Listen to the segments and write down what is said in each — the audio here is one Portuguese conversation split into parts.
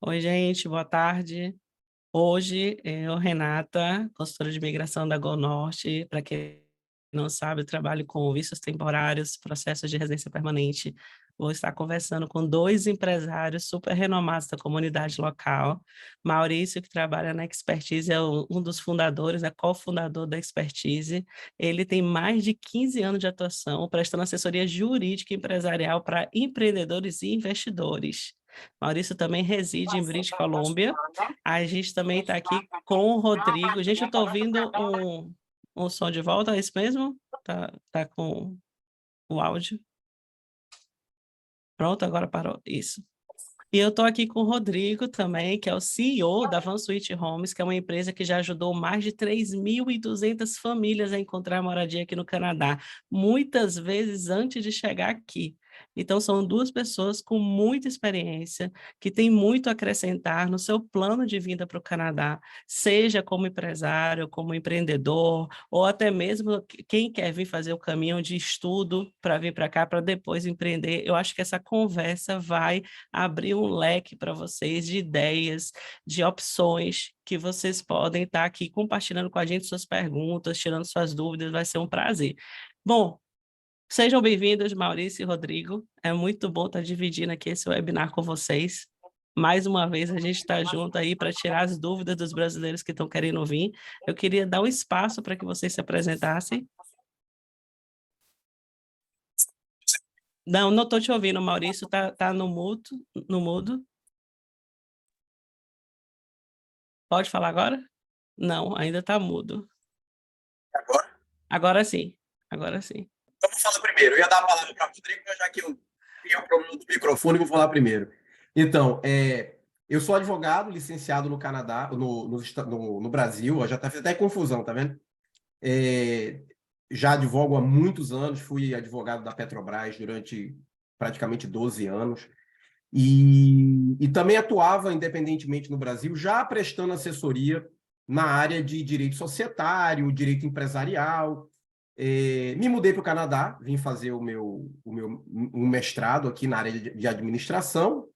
Oi, gente, boa tarde. Hoje, eu, Renata, consultora de imigração da Gol Norte. Para quem não sabe, eu trabalho com vistos temporários, processos de residência permanente. Vou estar conversando com dois empresários super renomados da comunidade local. Maurício, que trabalha na Expertise, é um dos fundadores, é cofundador da Expertise. Ele tem mais de 15 anos de atuação, prestando assessoria jurídica e empresarial para empreendedores e investidores. Maurício também reside em British Columbia. A gente também está aqui com o Rodrigo. Gente, eu estou ouvindo um som de volta, é isso mesmo? Tá com o áudio? Pronto, agora parou. Isso. E eu estou aqui com o Rodrigo também, que é o CEO da VanSuite Homes, que é uma empresa que já ajudou mais de 3.200 famílias a encontrar moradia aqui no Canadá, muitas vezes antes de chegar aqui. Então, são duas pessoas com muita experiência, que têm muito a acrescentar no seu plano de vinda para o Canadá, seja como empresário, como empreendedor, ou até mesmo quem quer vir fazer o caminho de estudo para vir para cá, para depois empreender. Eu acho que essa conversa vai abrir um leque para vocês de ideias, de opções que vocês podem estar aqui compartilhando com a gente suas perguntas, tirando suas dúvidas, vai ser um prazer. Bom, sejam bem-vindos, Maurício e Rodrigo. É muito bom estar dividindo aqui esse webinar com vocês. Mais uma vez, a gente está junto aí para tirar as dúvidas dos brasileiros que estão querendo vir. Eu queria dar um espaço para que vocês se apresentassem. Não estou te ouvindo, Maurício, tá no mudo, no mudo. Pode falar agora? Não, ainda está mudo. Agora? Agora sim, agora sim. Então, vou falar primeiro. Eu ia dar a palavra para o Rodrigo, mas já que eu tenho o problema do microfone, vou falar primeiro. Então, eu sou advogado, licenciado no Canadá, no Brasil, ó, já está fazendo até confusão, tá vendo? É, já advogo há muitos anos, fui advogado da Petrobras durante praticamente 12 anos, e também atuava independentemente no Brasil, já prestando assessoria na área de direito societário, direito empresarial. Me mudei para o Canadá, vim fazer um mestrado aqui na área de administração,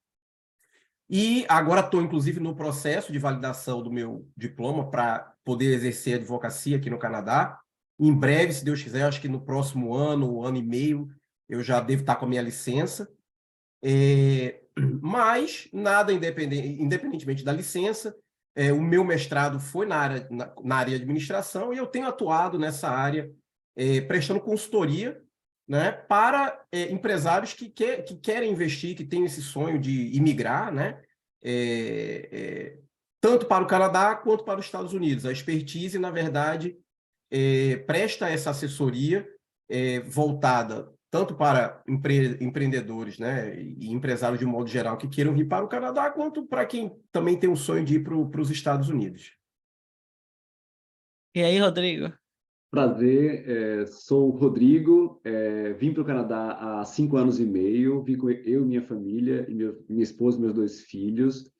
e agora estou, inclusive, no processo de validação do meu diploma para poder exercer advocacia aqui no Canadá. Em breve, se Deus quiser, acho que no próximo ano e meio, eu já devo estar com a minha licença. Mas, nada independentemente da licença, o meu mestrado foi na área de administração e eu tenho atuado nessa área, prestando consultoria, né, para empresários que querem investir, que têm esse sonho de imigrar, né, tanto para o Canadá quanto para os Estados Unidos. A Expertise, na verdade, presta essa assessoria voltada tanto para empreendedores, né, e empresários de um modo geral que queiram vir para o Canadá, quanto para quem também tem um sonho de ir para os Estados Unidos. E aí, Rodrigo? Prazer, sou o Rodrigo, vim para o Canadá há 5 anos e meio, vim com eu e minha família, e minha esposa e meus 2 filhos.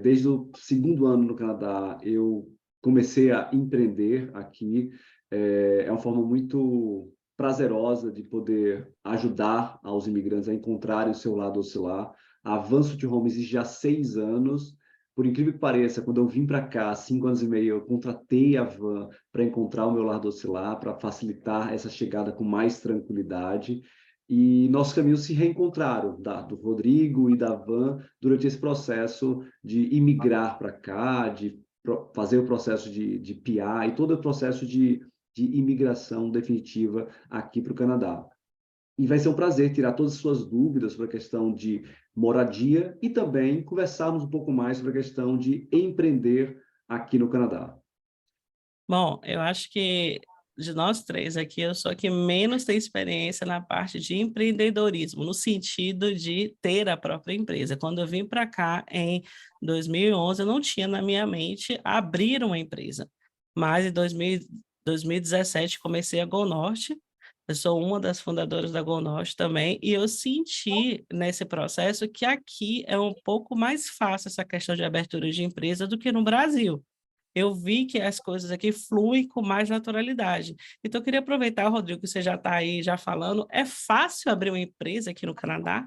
Desde o segundo ano no Canadá, eu comecei a empreender aqui. É uma forma muito prazerosa de poder ajudar aos imigrantes a encontrarem o seu lado oscilar. A Avanço de Home existe já há 6 anos. Por incrível que pareça, quando eu vim para cá, há 5 anos e meio, eu contratei a Van para encontrar o meu lar oscilar, para facilitar essa chegada com mais tranquilidade. E nossos caminhos se reencontraram, do Rodrigo e da Van, durante esse processo de imigrar para cá, de fazer o processo de PR e todo o processo de imigração definitiva aqui para o Canadá. E vai ser um prazer tirar todas as suas dúvidas sobre a questão de moradia e também conversarmos um pouco mais sobre a questão de empreender aqui no Canadá. Bom, eu acho que de nós três aqui, eu sou a que menos tem experiência na parte de empreendedorismo, no sentido de ter a própria empresa. Quando eu vim para cá em 2011, eu não tinha na minha mente abrir uma empresa. Mas em 2017 comecei a Go Norte. Eu sou uma das fundadoras da Go Norte também, e eu senti nesse processo que aqui é um pouco mais fácil essa questão de abertura de empresa do que no Brasil. Eu vi que as coisas aqui fluem com mais naturalidade. Então, eu queria aproveitar, Rodrigo, que você já está aí já falando. É fácil abrir uma empresa aqui no Canadá?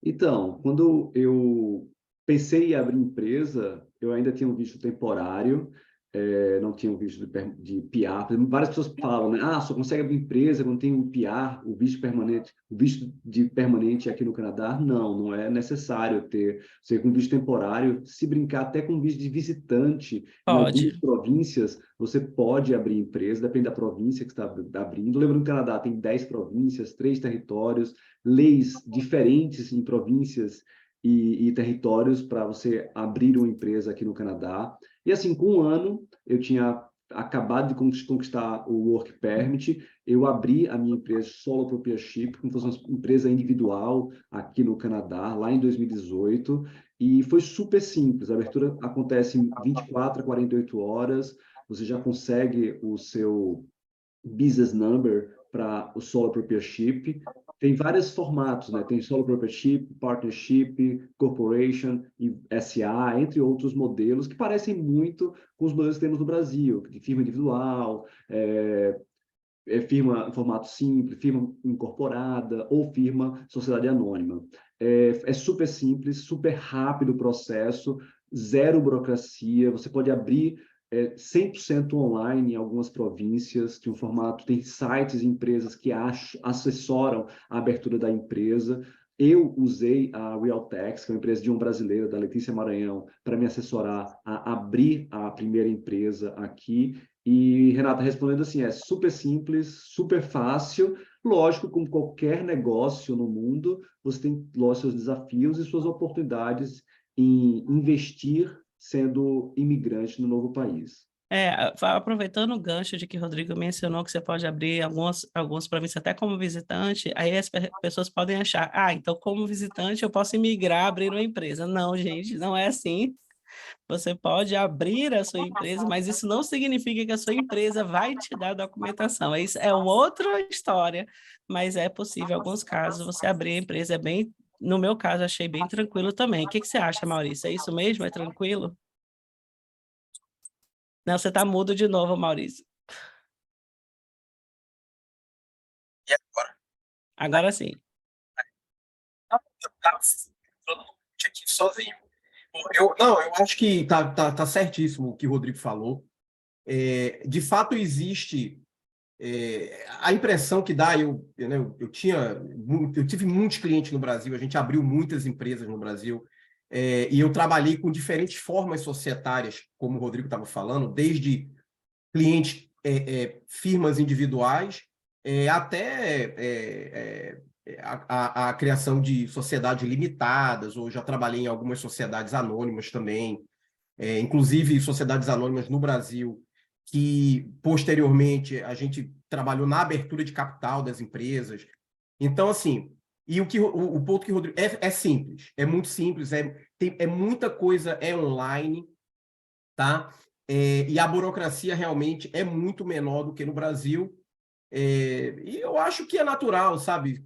Então, quando eu pensei em abrir empresa, eu ainda tinha um visto temporário, não tinha um visto de PR. Por exemplo, várias pessoas falam, né? Ah, só consegue abrir empresa quando tem um PR, o visto permanente, o visto de permanente aqui no Canadá. Não, não é necessário ter. Você com visto temporário, se brincar até com visto de visitante, em algumas Pode. províncias, você pode abrir empresa, depende da província que está abrindo. Lembrando que o Canadá tem 10 províncias, 3 territórios, leis diferentes em províncias e territórios para você abrir uma empresa aqui no Canadá. E assim, com um ano, eu tinha acabado de conquistar o Work Permit, eu abri a minha empresa Solo Proprietorship, como fosse uma empresa individual aqui no Canadá, lá em 2018, e foi super simples. A abertura acontece em 24 a 48 horas, você já consegue o seu business number para o solo proprietorship. Tem vários formatos, né? Tem solo proprietorship, partnership, corporation e SA, entre outros modelos que parecem muito com os modelos que temos no Brasil, de firma individual, firma em formato simples, firma incorporada ou firma sociedade anônima. É super simples, super rápido o processo, zero burocracia, você pode abrir 100% online em algumas províncias, de um formato, tem sites e empresas que assessoram a abertura da empresa. Eu usei a Realtex, que é uma empresa de um brasileiro, da Letícia Maranhão, para me assessorar a abrir a primeira empresa aqui. E, Renata, respondendo assim, é super simples, super fácil. Lógico, como qualquer negócio no mundo, você tem, lógico, seus desafios e suas oportunidades em investir sendo imigrante no novo país. Aproveitando o gancho de que o Rodrigo mencionou que você pode abrir algumas províncias até como visitante, aí as pessoas podem achar, então como visitante eu posso imigrar, abrir uma empresa. Não, gente, não é assim. Você pode abrir a sua empresa, mas isso não significa que a sua empresa vai te dar documentação. Isso é uma outra história, mas é possível, em alguns casos, você abrir a empresa. No meu caso, achei bem tranquilo também. O que você acha, Maurício? É isso mesmo? É tranquilo? Não, você está mudo de novo, Maurício. E agora? Agora sim. Eu tava aqui sozinho. Não, eu acho que tá certíssimo o que o Rodrigo falou. De fato, existe a impressão que dá, eu tive muitos clientes no Brasil, a gente abriu muitas empresas no Brasil, e eu trabalhei com diferentes formas societárias, como o Rodrigo estava falando, desde clientes, firmas individuais, até a criação de sociedades limitadas, ou já trabalhei em algumas sociedades anônimas também, inclusive sociedades anônimas no Brasil, que posteriormente a gente trabalhou na abertura de capital das empresas. Então, assim, e o ponto que o Rodrigo... É simples, é muito simples, muita coisa online, tá? E a burocracia realmente é muito menor do que no Brasil. E eu acho que é natural, sabe?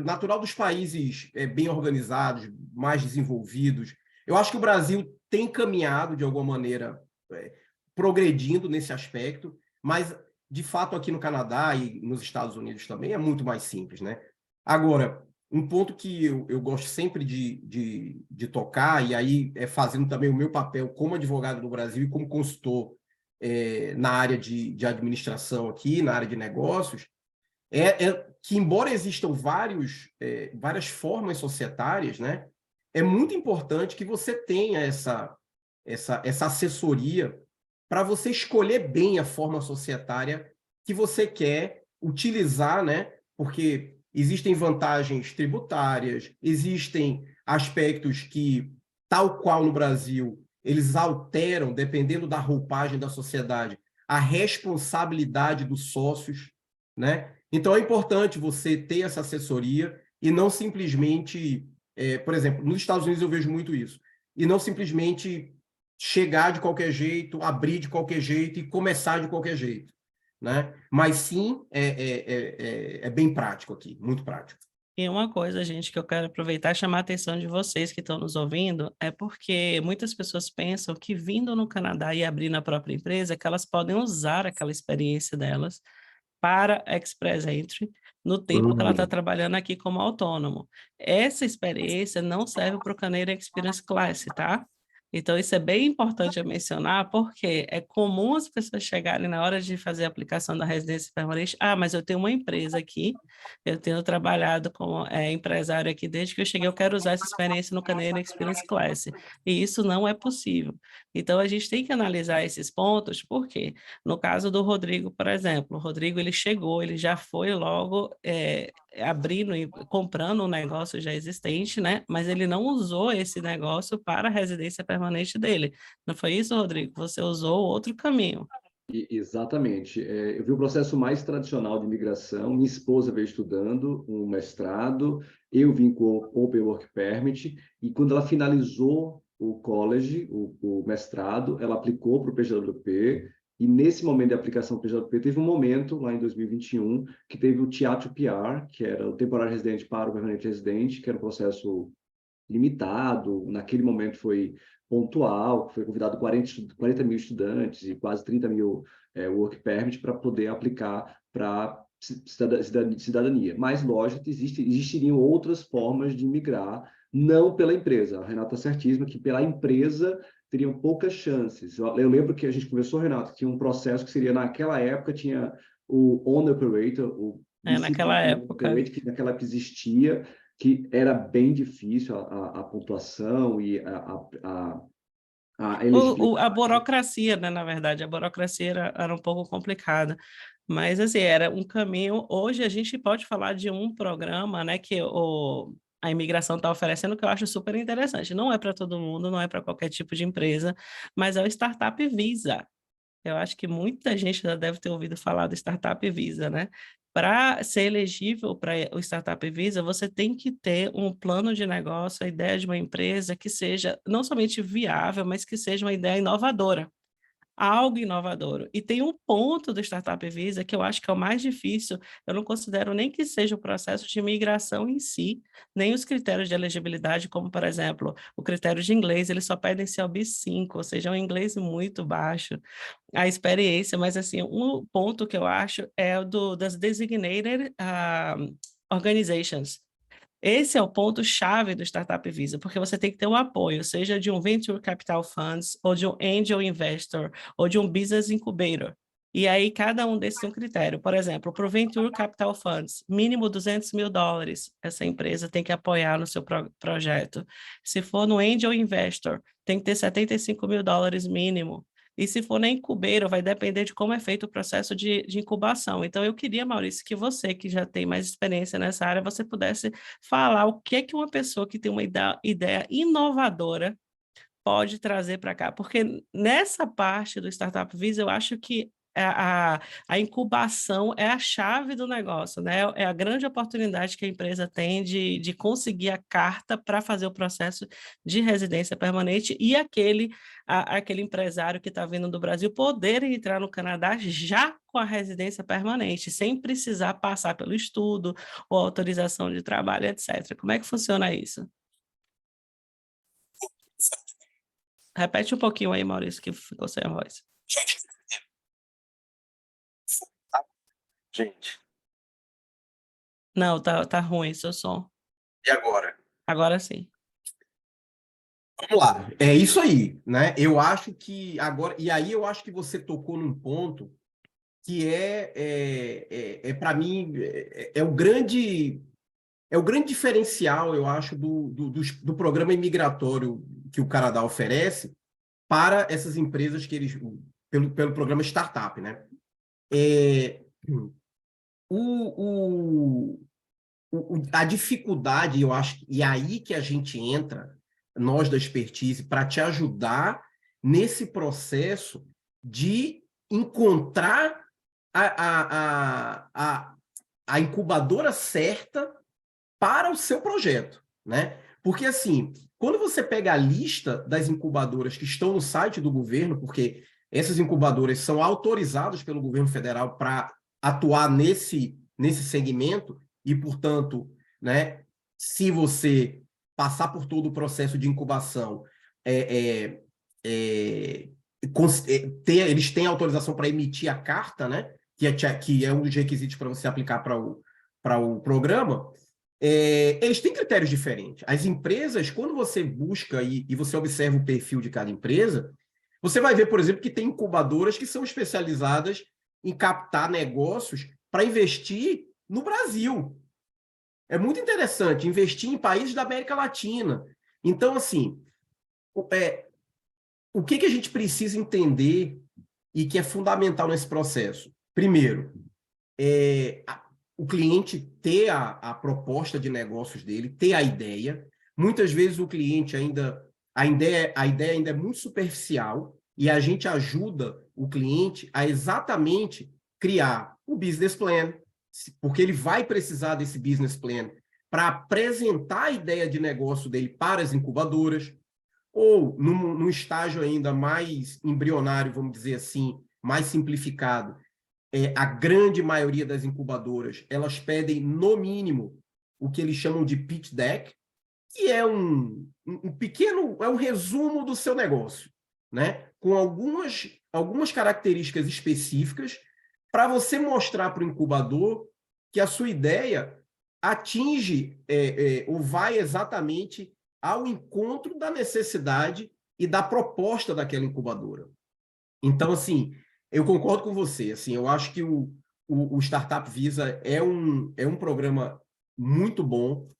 Natural dos países bem organizados, mais desenvolvidos. Eu acho que o Brasil tem caminhado, de alguma maneira, progredindo nesse aspecto, mas, de fato, aqui no Canadá e nos Estados Unidos também é muito mais simples, né? Agora, um ponto que eu gosto sempre de tocar, e aí fazendo também o meu papel como advogado no Brasil e como consultor na área de administração aqui, na área de negócios, que, embora existam várias formas societárias, né, é muito importante que você tenha essa assessoria para você escolher bem a forma societária que você quer utilizar, né, porque existem vantagens tributárias, existem aspectos que, tal qual no Brasil, eles alteram, dependendo da roupagem da sociedade, a responsabilidade dos sócios, né? Então, é importante você ter essa assessoria e não simplesmente... por exemplo, nos Estados Unidos eu vejo muito isso. E não simplesmente chegar de qualquer jeito, abrir de qualquer jeito e começar de qualquer jeito, né? Mas sim, é bem prático aqui, muito prático. E uma coisa, gente, que eu quero aproveitar e chamar a atenção de vocês que estão nos ouvindo, é porque muitas pessoas pensam que vindo no Canadá e abrindo a própria empresa, que elas podem usar aquela experiência delas para Express Entry no tempo que ela está trabalhando aqui como autônomo. Essa experiência não serve para o Canadian Experience Class, tá? Então, isso é bem importante a mencionar, porque é comum as pessoas chegarem na hora de fazer a aplicação da residência permanente, mas eu tenho uma empresa aqui, eu tenho trabalhado como empresário aqui desde que eu cheguei, eu quero usar essa experiência no Canadian Experience Class, e isso não é possível. Então, a gente tem que analisar esses pontos, porque no caso do Rodrigo, por exemplo, o Rodrigo, ele chegou, ele já foi logo abrindo e comprando um negócio já existente, né? Mas ele não usou esse negócio para a residência permanente dele. Não foi isso, Rodrigo? Você usou outro caminho. Exatamente. Eu vi o processo mais tradicional de imigração. Minha esposa veio estudando um mestrado, eu vim com o Open Work Permit, e quando ela finalizou o college, o mestrado, ela aplicou para o PJWP, e nesse momento de aplicação do PJWP, teve um momento, lá em 2021, que teve o TIA-to-PR, que era o temporário residente para o permanente residente, que era um processo limitado, naquele momento foi pontual, foi convidado 40 mil estudantes e quase 30 mil work permit para poder aplicar para cidadania. Mas, lógico, existiriam outras formas de migrar, não pela empresa. A Renata está certíssima que pela empresa teriam poucas chances. Eu lembro que a gente conversou, Renata, que tinha um processo que seria, naquela época, tinha o Owner Operator, o naquela época. que naquela época existia, que era bem difícil a pontuação e a elegibilidade. A burocracia, né, na verdade, a burocracia era um pouco complicada, mas assim, era um caminho. Hoje a gente pode falar de um programa, né, que a imigração está oferecendo, que eu acho super interessante. Não é para todo mundo, não é para qualquer tipo de empresa, mas é o Startup Visa. Eu acho que muita gente já deve ter ouvido falar do Startup Visa, né? Para ser elegível para o Startup Visa, você tem que ter um plano de negócio, a ideia de uma empresa que seja não somente viável, mas que seja uma ideia inovadora, algo inovador. E tem um ponto do Startup Visa que eu acho que é o mais difícil, eu não considero nem que seja o processo de migração em si, nem os critérios de elegibilidade, como, por exemplo, o critério de inglês, eles só pedem CLB 5, ou seja, é um inglês muito baixo, a experiência, mas assim, um ponto que eu acho é o das Designated Organizations. Esse é o ponto-chave do Startup Visa, porque você tem que ter o apoio, seja de um Venture Capital Funds, ou de um Angel Investor, ou de um Business Incubator. E aí, cada um desses tem um critério. Por exemplo, para o Venture Capital Funds, mínimo $200 mil, essa empresa tem que apoiar no seu projeto. Se for no Angel Investor, tem que ter $75 mil mínimo. E se for na incubator, vai depender de como é feito o processo de incubação. Então, eu queria, Maurício, que você, que já tem mais experiência nessa área, você pudesse falar o que é que uma pessoa que tem uma ideia inovadora pode trazer para cá. Porque nessa parte do Startup Visa, eu acho que a incubação é a chave do negócio, né? É a grande oportunidade que a empresa tem de conseguir a carta para fazer o processo de residência permanente e aquele empresário que está vindo do Brasil poder entrar no Canadá já com a residência permanente, sem precisar passar pelo estudo ou autorização de trabalho, etc. Como é que funciona isso? Repete um pouquinho aí, Maurício, que ficou sem a voz. Gente. Não, tá ruim seu som. E agora? Agora sim. Vamos lá. É isso aí, né? Eu acho que agora... E aí eu acho que você tocou num ponto que para mim, é o grande diferencial, eu acho, do programa imigratório que o Canadá oferece para essas empresas que eles... Pelo programa Startup, né? A dificuldade, eu acho, e é aí que a gente entra, nós da expertise, para te ajudar nesse processo de encontrar a incubadora certa para o seu projeto, né? Porque, assim, quando você pega a lista das incubadoras que estão no site do governo, porque essas incubadoras são autorizadas pelo governo federal para atuar nesse segmento, e, portanto, né, se você passar por todo o processo de incubação, eles têm autorização para emitir a carta, né? que é um dos requisitos para você aplicar para o programa, eles têm critérios diferentes. As empresas, quando você busca e você observa o perfil de cada empresa, você vai ver, por exemplo, que tem incubadoras que são especializadas em captar negócios para investir no Brasil. É muito interessante investir em países da América Latina. Então, assim, o que a gente precisa entender e que é fundamental nesse processo? Primeiro, o cliente ter a proposta de negócios dele, ter a ideia. Muitas vezes o cliente a ideia ainda é muito superficial e a gente ajuda o cliente a exatamente criar o business plan, porque ele vai precisar desse business plan para apresentar a ideia de negócio dele para as incubadoras, ou num estágio ainda mais embrionário, vamos dizer assim, mais simplificado, a grande maioria das incubadoras, elas pedem, no mínimo, o que eles chamam de pitch deck, que é um pequeno, é um resumo do seu negócio, né? Com algumas características específicas para você mostrar para o incubador que a sua ideia atinge ou vai exatamente ao encontro da necessidade e da proposta daquela incubadora. Então, assim, eu concordo com você. Assim, eu acho que o Startup Visa é um programa muito bom.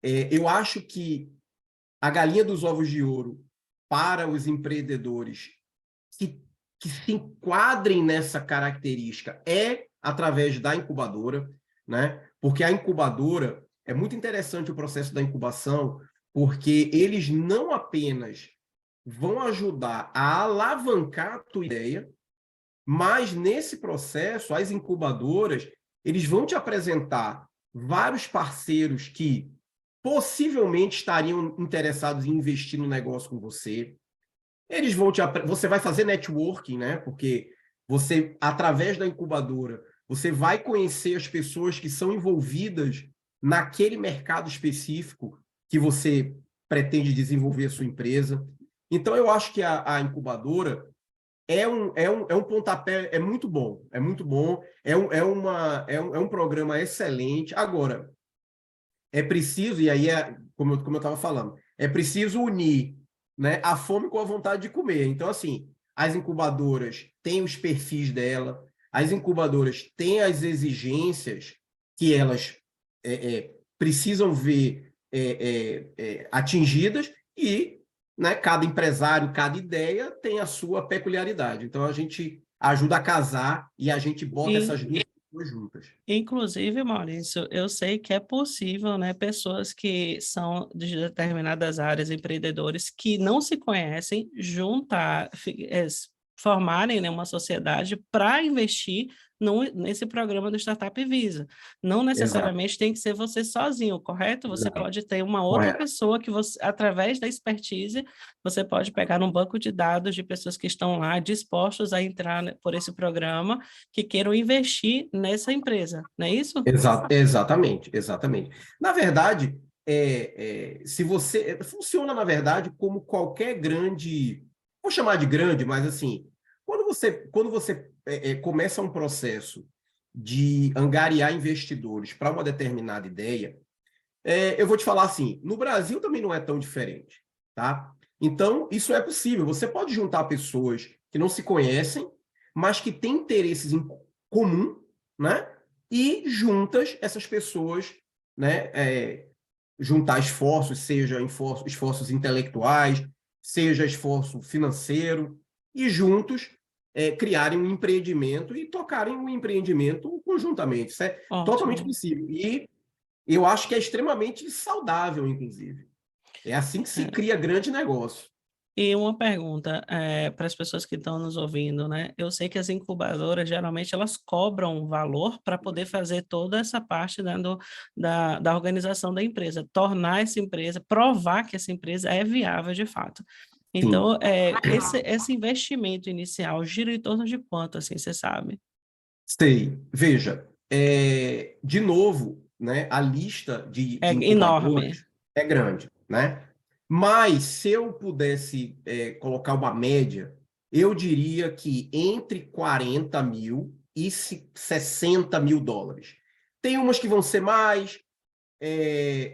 Eu acho que a galinha dos ovos de ouro para os empreendedores que se enquadrem nessa característica é através da incubadora, né? Porque a incubadora, é muito interessante o processo da incubação, porque eles não apenas vão ajudar a alavancar a tua ideia, mas nesse processo, as incubadoras, eles vão te apresentar vários parceiros que possivelmente estariam interessados em investir no negócio com você. Você vai fazer networking, né? Porque você, através da incubadora, você vai conhecer as pessoas que são envolvidas naquele mercado específico que você pretende desenvolver a sua empresa. Então, eu acho que a incubadora é um pontapé, é muito bom, é um programa excelente. Agora, é preciso, e aí como eu estava falando, é preciso unir, né, a fome com a vontade de comer. Então, assim, as incubadoras têm os perfis dela, as incubadoras têm as exigências que elas precisam ver atingidas e, né, cada empresário, cada ideia tem a sua peculiaridade. Então, a gente ajuda a casar e a gente bota essas duas pessoas juntas. Inclusive, Maurício, eu sei que é possível, né, pessoas que são de determinadas áreas, empreendedores, que não se conhecem, formarem, né, uma sociedade para investir nesse programa do Startup Visa. Não necessariamente tem que ser você sozinho, correto? Você pode ter uma outra pessoa que você, através da expertise, você pode pegar um banco de dados de pessoas que estão lá dispostos a entrar, né, por esse programa, que queiram investir nessa empresa, não é isso? Exatamente. Na verdade, se você funciona, na verdade, como qualquer grande, vou chamar de grande, mas assim, quando você começa um processo de angariar investidores para uma determinada ideia, eu vou te falar assim, no Brasil também não é tão diferente, tá? Então, isso é possível. Você pode juntar pessoas que não se conhecem, mas que têm interesses em comum, né? E juntas essas pessoas, né? Juntar esforços, seja esforços intelectuais, seja esforço financeiro, e juntos criarem um empreendimento e tocarem um empreendimento conjuntamente. Isso é totalmente possível. E eu acho que é extremamente saudável, inclusive. É assim que se cria grande negócio. E uma pergunta para as pessoas que estão nos ouvindo, né? Eu sei que as incubadoras, geralmente, elas cobram um valor para poder fazer toda essa parte, né, da organização da empresa, tornar essa empresa, provar que essa empresa é viável de fato. Então, esse investimento inicial gira em torno de quanto, assim, você sabe? Sei. Veja, de novo, né, a lista de É enorme. incubadoras é grande, né? Mas se eu pudesse colocar uma média, eu diria que entre 40 mil 60 mil dólares. Tem umas que vão ser mais,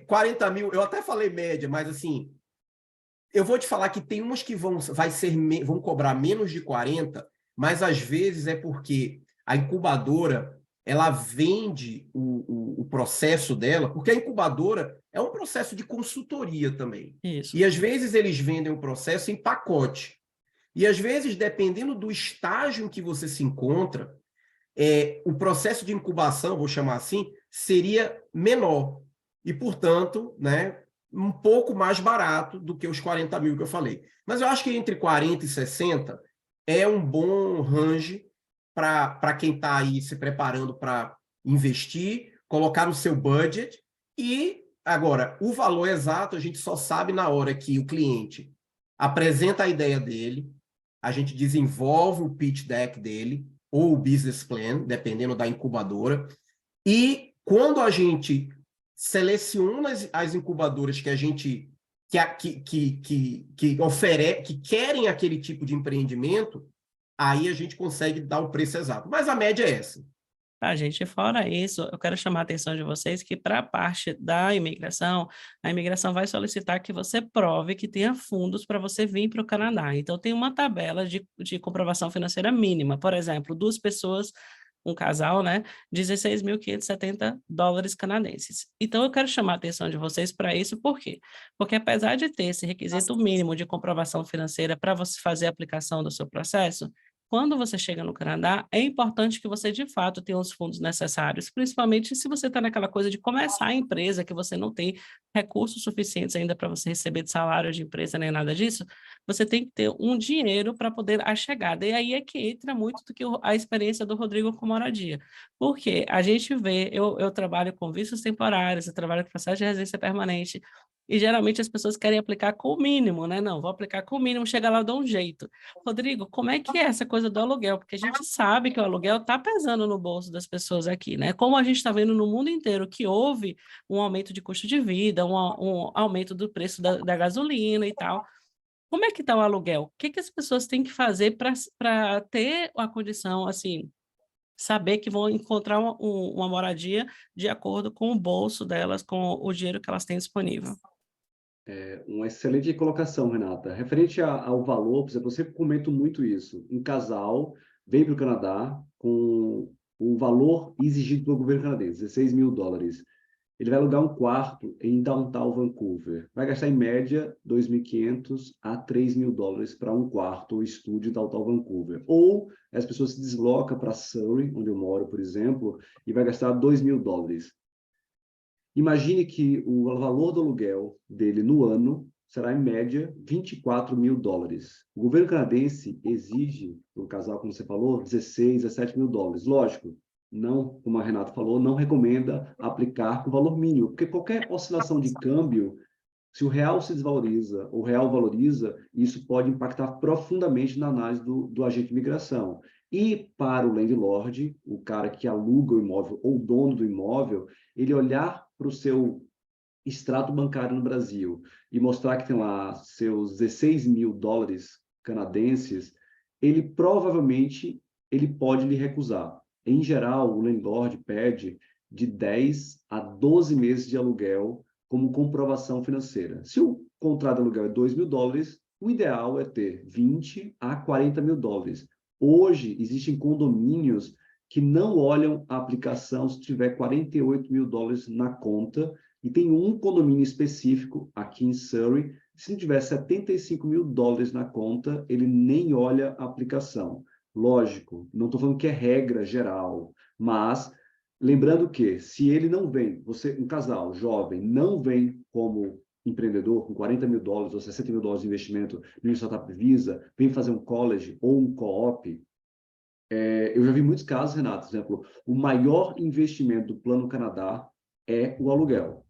40 mil, eu até falei média, mas assim, eu vou te falar que tem umas que vão cobrar menos de 40, mas às vezes é porque a incubadora ela vende o processo dela, porque a incubadora é um processo de consultoria também. Isso. E às vezes eles vendem o processo em pacote. E às vezes, dependendo do estágio em que você se encontra, o processo de incubação, vou chamar assim, seria menor. E, portanto, né, um pouco mais barato do que os 40 mil que eu falei. Mas eu acho que entre 40 e 60 é um bom range para quem está aí se preparando para investir, colocar no seu budget. E, agora, o valor exato a gente só sabe na hora que o cliente apresenta a ideia dele, a gente desenvolve o pitch deck dele, ou o business plan, dependendo da incubadora. E quando a gente seleciona as incubadoras que a gente que querem aquele tipo de empreendimento, aí a gente consegue dar o preço exato. Mas a média é essa. Tá, gente, fora isso, eu quero chamar a atenção de vocês que para a parte da imigração, a imigração vai solicitar que você prove que tenha fundos para você vir para o Canadá. Então, tem uma tabela de comprovação financeira mínima. Por exemplo, 2 pessoas, um casal, né? 16.570 dólares canadenses. Então, eu quero chamar a atenção de vocês para isso, por quê? Porque apesar de ter esse requisito mínimo de comprovação financeira para você fazer a aplicação do seu processo, quando você chega no Canadá, é importante que você, de fato, tenha os fundos necessários, principalmente se você está naquela coisa de começar a empresa, que você não tem recursos suficientes ainda para você receber de salário de empresa nem nada disso, você tem que ter um dinheiro para poder a chegada. E aí é que entra muito do que a experiência do Rodrigo com moradia. Porque a gente vê, eu trabalho com vistos temporários, eu trabalho com processo de residência permanente, e geralmente as pessoas querem aplicar com o mínimo, né? Não, vou aplicar com o mínimo, chega lá, eu dou um jeito. Rodrigo, como é que é essa coisa do aluguel? Porque a gente sabe que o aluguel está pesando no bolso das pessoas aqui, né? Como a gente está vendo no mundo inteiro que houve um aumento de custo de vida, um aumento do preço da gasolina e tal. Como é que está o aluguel? O que as pessoas têm que fazer para ter a condição, assim, saber que vão encontrar uma moradia de acordo com o bolso delas, com o dinheiro que elas têm disponível? Uma excelente colocação, Renata. Referente ao valor, por exemplo, eu sempre comento muito isso. Um casal vem para o Canadá com o valor exigido pelo governo canadense, 16 mil dólares. Ele vai alugar um quarto em downtown Vancouver. Vai gastar, em média, 2.500 a 3.000 dólares para um quarto ou estúdio em downtown Vancouver. Ou as pessoas se deslocam para Surrey, onde eu moro, por exemplo, e vai gastar 2.000 dólares. Imagine que o valor do aluguel dele no ano será, em média, 24 mil dólares. O governo canadense exige, para o casal, como você falou, 16 a 7 mil dólares. Lógico, não, como a Renata falou, não recomenda aplicar com valor mínimo, porque qualquer oscilação de câmbio, se o real se desvaloriza ou o real valoriza, isso pode impactar profundamente na análise do agente de imigração. E para o landlord, o cara que aluga o imóvel ou o dono do imóvel, ele olhar para o seu extrato bancário no Brasil e mostrar que tem lá seus 16 mil dólares canadenses, ele provavelmente pode lhe recusar. Em geral, o landlord pede de 10 a 12 meses de aluguel como comprovação financeira. Se o contrato de aluguel é 2 mil dólares, o ideal é ter 20 a 40 mil dólares. Hoje, existem condomínios que não olham a aplicação se tiver 48 mil dólares na conta, e tem um condomínio específico aqui em Surrey, se não tiver 75 mil dólares na conta, ele nem olha a aplicação. Lógico, não estou falando que é regra geral, mas lembrando que, se ele não vem, um casal jovem, não vem como empreendedor com 40 mil dólares ou 60 mil dólares de investimento no Startup Visa, vem fazer um college ou um co-op, eu já vi muitos casos, Renato, por exemplo, o maior investimento do Plano Canadá é o aluguel.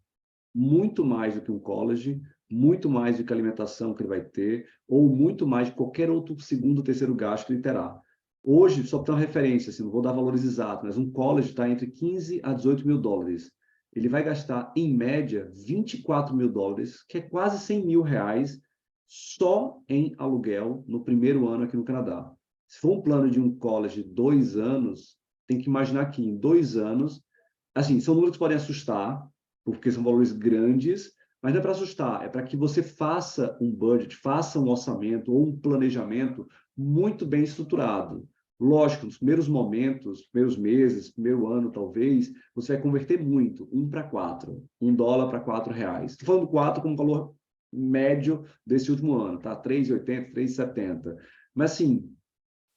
Muito mais do que um college, muito mais do que a alimentação que ele vai ter, ou muito mais de qualquer outro segundo ou terceiro gasto que ele terá. Hoje, só para ter uma referência, assim, não vou dar valores exatos, mas um college está entre 15 a 18 mil dólares. Ele vai gastar, em média, 24 mil dólares, que é quase 100 mil reais, só em aluguel no primeiro ano aqui no Canadá. Se for um plano de um college de 2 anos, tem que imaginar que em 2 anos, assim, são números que podem assustar, porque são valores grandes, mas não é para assustar, é para que você faça um budget, faça um orçamento ou um planejamento muito bem estruturado. Lógico, nos primeiros momentos, primeiros meses, primeiro ano, talvez, você vai converter muito, 1 para 4, $1 para R$ 4. Estou falando 4 como valor médio desse último ano, tá? 3,80, 3,70. Mas, assim,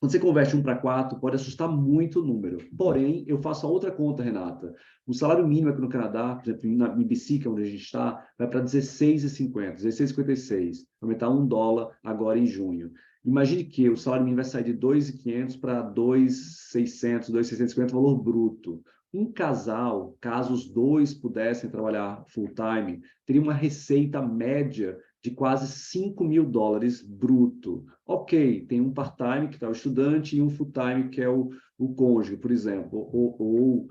quando você converte 1 para 4, pode assustar muito o número. Porém, eu faço a outra conta, Renata. O salário mínimo aqui no Canadá, por exemplo, na MBC, que é onde a gente está, vai para 16,50, 16,56. Vai aumentar $1 agora em junho. Imagine que o salário mínimo vai sair de 2.500 para 2.600, 2.650, valor bruto. Um casal, caso os dois pudessem trabalhar full-time, teria uma receita média de quase $5.000 bruto. Ok, tem um part-time que está o estudante e um full-time que é o cônjuge, por exemplo, ou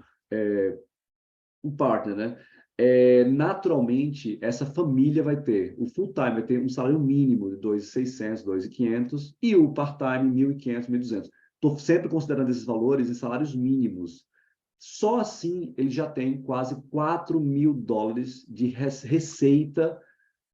o partner, né? Naturalmente, essa família vai ter, o full-time vai ter um salário mínimo de 2.600, 2.500 e o part-time 1.500, 1.200. Estou sempre considerando esses valores em salários mínimos. Só assim ele já tem quase $4.000 de receita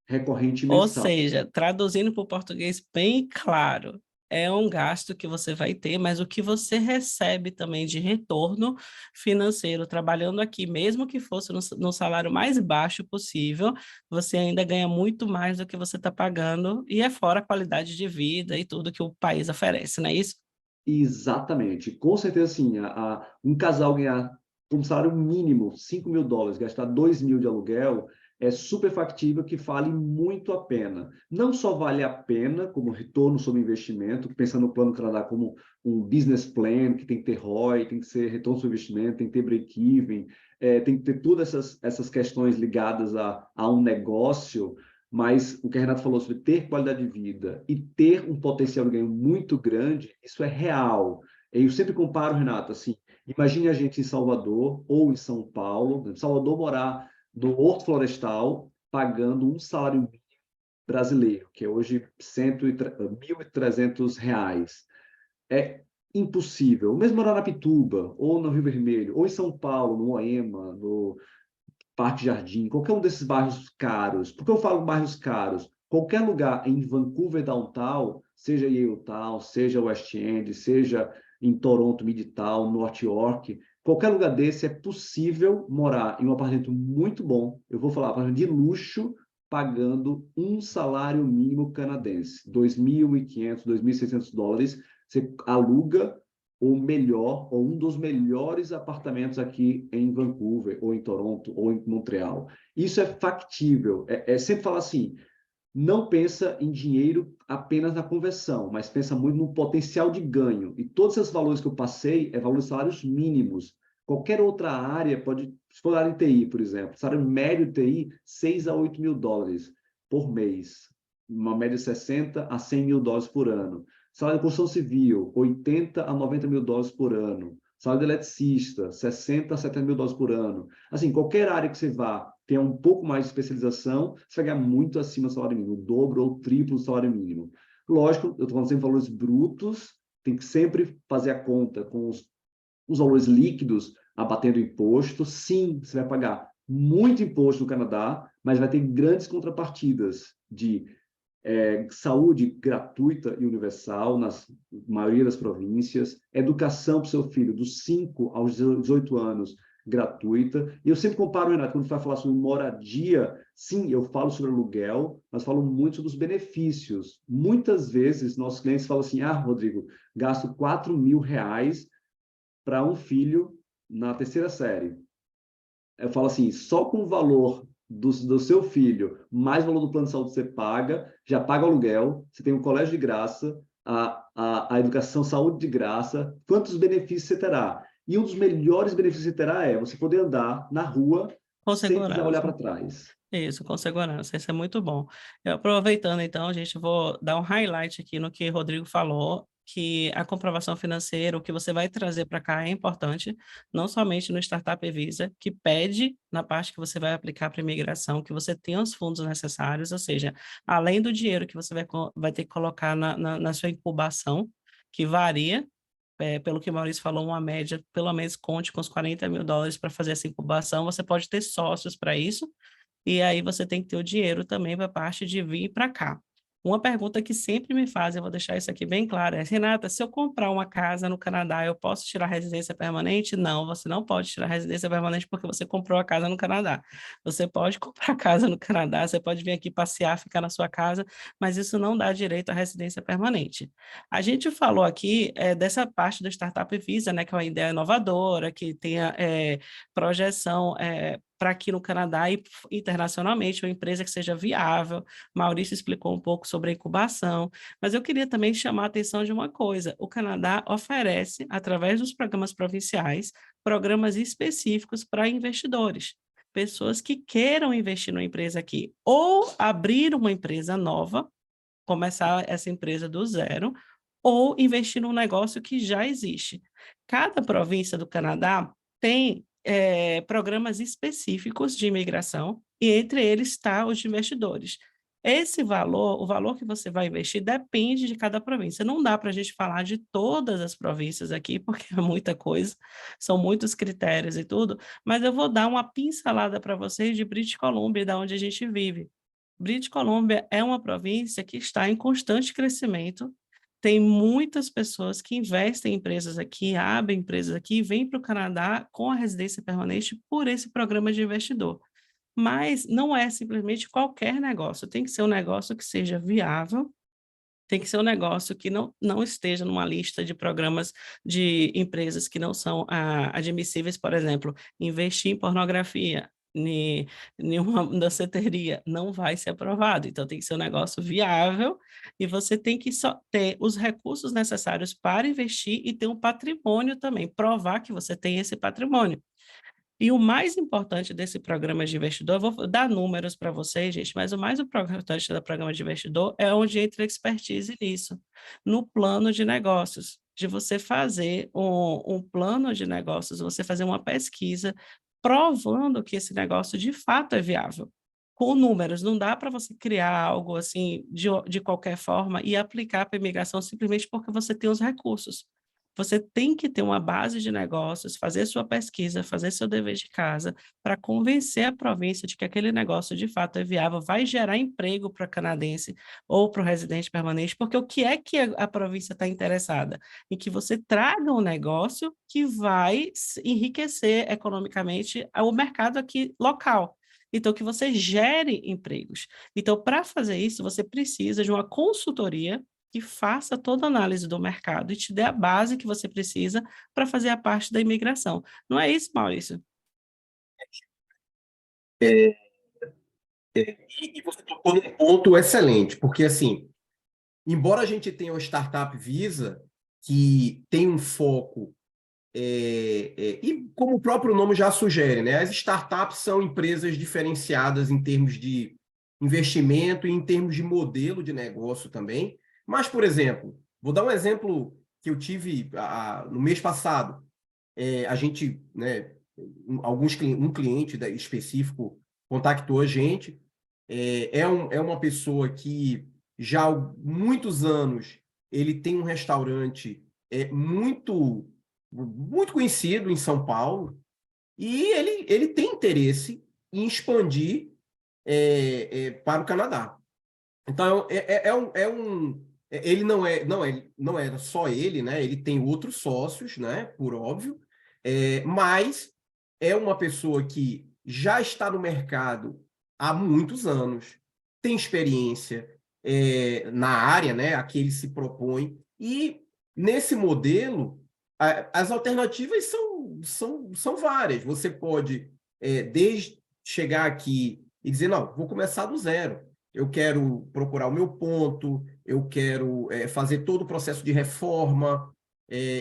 recorrente Ou mensal. seja, traduzindo para o português bem claro, é um gasto que você vai ter, mas o que você recebe também de retorno financeiro trabalhando aqui, mesmo que fosse no salário mais baixo possível, você ainda ganha muito mais do que você está pagando, e é fora a qualidade de vida e tudo que o país oferece, não é isso? Exatamente. Com certeza, sim. Um casal ganhar como salário mínimo $5.000, gastar 2.000 de aluguel, é super factível que vale muito a pena. Não só vale a pena como retorno sobre investimento, pensando no Plano Canadá como um business plan, que tem que ter ROI, tem que ser retorno sobre investimento, tem que ter break-even, tem que ter todas essas questões ligadas a um negócio, mas o que a Renata falou sobre ter qualidade de vida e ter um potencial de ganho muito grande, isso é real. Eu sempre comparo, Renata, assim, imagine a gente em Salvador ou em São Paulo, em Salvador morar no Horto Florestal, pagando um salário mínimo brasileiro, que é hoje R$ 1.300. É impossível. Mesmo morar na Pituba, ou no Rio Vermelho, ou em São Paulo, no Moema, no Parque Jardim, qualquer um desses bairros caros. Por que eu falo bairros caros? Qualquer lugar em Vancouver Downtown, seja Yaletown, seja West End, seja em Toronto Midtown, North York, qualquer lugar desse é possível morar em um apartamento muito bom. Eu vou falar, apartamento de luxo, pagando um salário mínimo canadense, $2.500, $2.600. Você aluga o melhor, ou um dos melhores apartamentos aqui em Vancouver, ou em Toronto, ou em Montreal. Isso é factível. É sempre falar assim, não pensa em dinheiro apenas na conversão, mas pensa muito no potencial de ganho. E todos esses valores que eu passei é valores de salários mínimos. Qualquer outra área pode, se for área de TI, por exemplo, salário médio de TI, $6 a 8 mil por mês. Uma média de 60 a 100 mil dólares por ano. Salário de construção civil, 80 a 90 mil dólares por ano. Salário de eletricista, 60 a 70 mil dólares por ano. Assim, qualquer área que você vá, tenha um pouco mais de especialização, você vai ganhar muito acima do salário mínimo, o dobro ou o triplo do salário mínimo. Lógico, eu estou falando sempre valores brutos, tem que sempre fazer a conta com os valores líquidos abatendo imposto. Sim, você vai pagar muito imposto no Canadá, mas vai ter grandes contrapartidas de saúde gratuita e universal na maioria das províncias, educação para o seu filho dos 5 aos 18 anos gratuita. E eu sempre comparo, Renato, quando vai falar sobre moradia, sim, eu falo sobre aluguel, mas falo muito sobre os benefícios. Muitas vezes, nossos clientes falam assim, Rodrigo, gasto R$ 4.000 para um filho na terceira série. Eu falo assim, só com o valor do seu filho, mais o valor do plano de saúde que você paga, já paga o aluguel, você tem um colégio de graça, a educação, saúde de graça, quantos benefícios você terá? E um dos melhores benefícios que você terá é você poder andar na rua Com sem precisar olhar segurança. para trás. Isso, com segurança, isso é muito bom. Aproveitando, então, a gente vou dar um highlight aqui no que o Rodrigo falou, que a comprovação financeira, o que você vai trazer para cá é importante, não somente no Startup Visa, que pede, na parte que você vai aplicar para imigração, que você tenha os fundos necessários, ou seja, além do dinheiro que você vai ter que colocar na sua incubação, que varia, pelo que o Maurício falou, uma média, pelo menos conte com os $40.000 para fazer essa incubação. Você pode ter sócios para isso, e aí você tem que ter o dinheiro também para a parte de vir para cá. Uma pergunta que sempre me fazem, eu vou deixar isso aqui bem claro, é: Renata, se eu comprar uma casa no Canadá, eu posso tirar residência permanente? Não, você não pode tirar residência permanente porque você comprou a casa no Canadá. Você pode comprar casa no Canadá, você pode vir aqui passear, ficar na sua casa, mas isso não dá direito à residência permanente. A gente falou aqui dessa parte do Startup Visa, né, que é uma ideia inovadora, que tenha projeção para aqui no Canadá e internacionalmente, uma empresa que seja viável. Maurício explicou um pouco sobre a incubação, mas eu queria também chamar a atenção de uma coisa: o Canadá oferece, através dos programas provinciais, programas específicos para investidores, pessoas que queiram investir numa empresa aqui, ou abrir uma empresa nova, começar essa empresa do zero, ou investir num negócio que já existe. Cada província do Canadá tem programas específicos de imigração, e entre eles está os de investidores. Esse valor, o valor que você vai investir, depende de cada província. Não dá para a gente falar de todas as províncias aqui, porque é muita coisa, são muitos critérios e tudo, mas eu vou dar uma pincelada para vocês de British Columbia, da onde a gente vive. British Columbia é uma província que está em constante crescimento. Tem muitas pessoas que investem em empresas aqui, abrem empresas aqui, vêm para o Canadá com a residência permanente por esse programa de investidor. Mas não é simplesmente qualquer negócio, tem que ser um negócio que seja viável, tem que ser um negócio que não esteja numa lista de programas de empresas que não são admissíveis. Por exemplo, investir em pornografia, nenhuma danceteria, não vai ser aprovado. Então, tem que ser um negócio viável, e você tem que só ter os recursos necessários para investir e ter um patrimônio também, provar que você tem esse patrimônio. E o mais importante desse programa de investidor, eu vou dar números para vocês, gente, mas o mais importante do programa de investidor é onde entra a expertise nisso, no plano de negócios, de você fazer um plano de negócios, você fazer uma pesquisa provando que esse negócio de fato é viável. Com números, não dá para você criar algo assim de qualquer forma e aplicar para a imigração simplesmente porque você tem os recursos. Você tem que ter uma base de negócios, fazer sua pesquisa, fazer seu dever de casa, para convencer a província de que aquele negócio de fato é viável, vai gerar emprego para o canadense ou para o residente permanente, porque o que é que a província está interessada? Em que você traga um negócio que vai enriquecer economicamente o mercado aqui local. Então, que você gere empregos. Então, para fazer isso, você precisa de uma consultoria que faça toda a análise do mercado e te dê a base que você precisa para fazer a parte da imigração. Não é isso, Maurício? E você tocou num ponto excelente, porque, assim, embora a gente tenha o Startup Visa, que tem um foco, e como o próprio nome já sugere, né, as startups são empresas diferenciadas em termos de investimento e em termos de modelo de negócio também. Mas, por exemplo, vou dar um exemplo que eu tive no mês passado. A gente, né, um cliente específico contactou a gente. É uma pessoa que já há muitos anos ele tem um restaurante muito, muito conhecido em São Paulo, e ele tem interesse em expandir para o Canadá. Então, ele não é só ele, né? Ele tem outros sócios, né? Por óbvio, mas é uma pessoa que já está no mercado há muitos anos, tem experiência na área, né? A que ele se propõe, e nesse modelo as alternativas são várias. Você pode desde chegar aqui e dizer: não, vou começar do zero. Eu quero procurar o meu ponto, eu quero fazer todo o processo de reforma.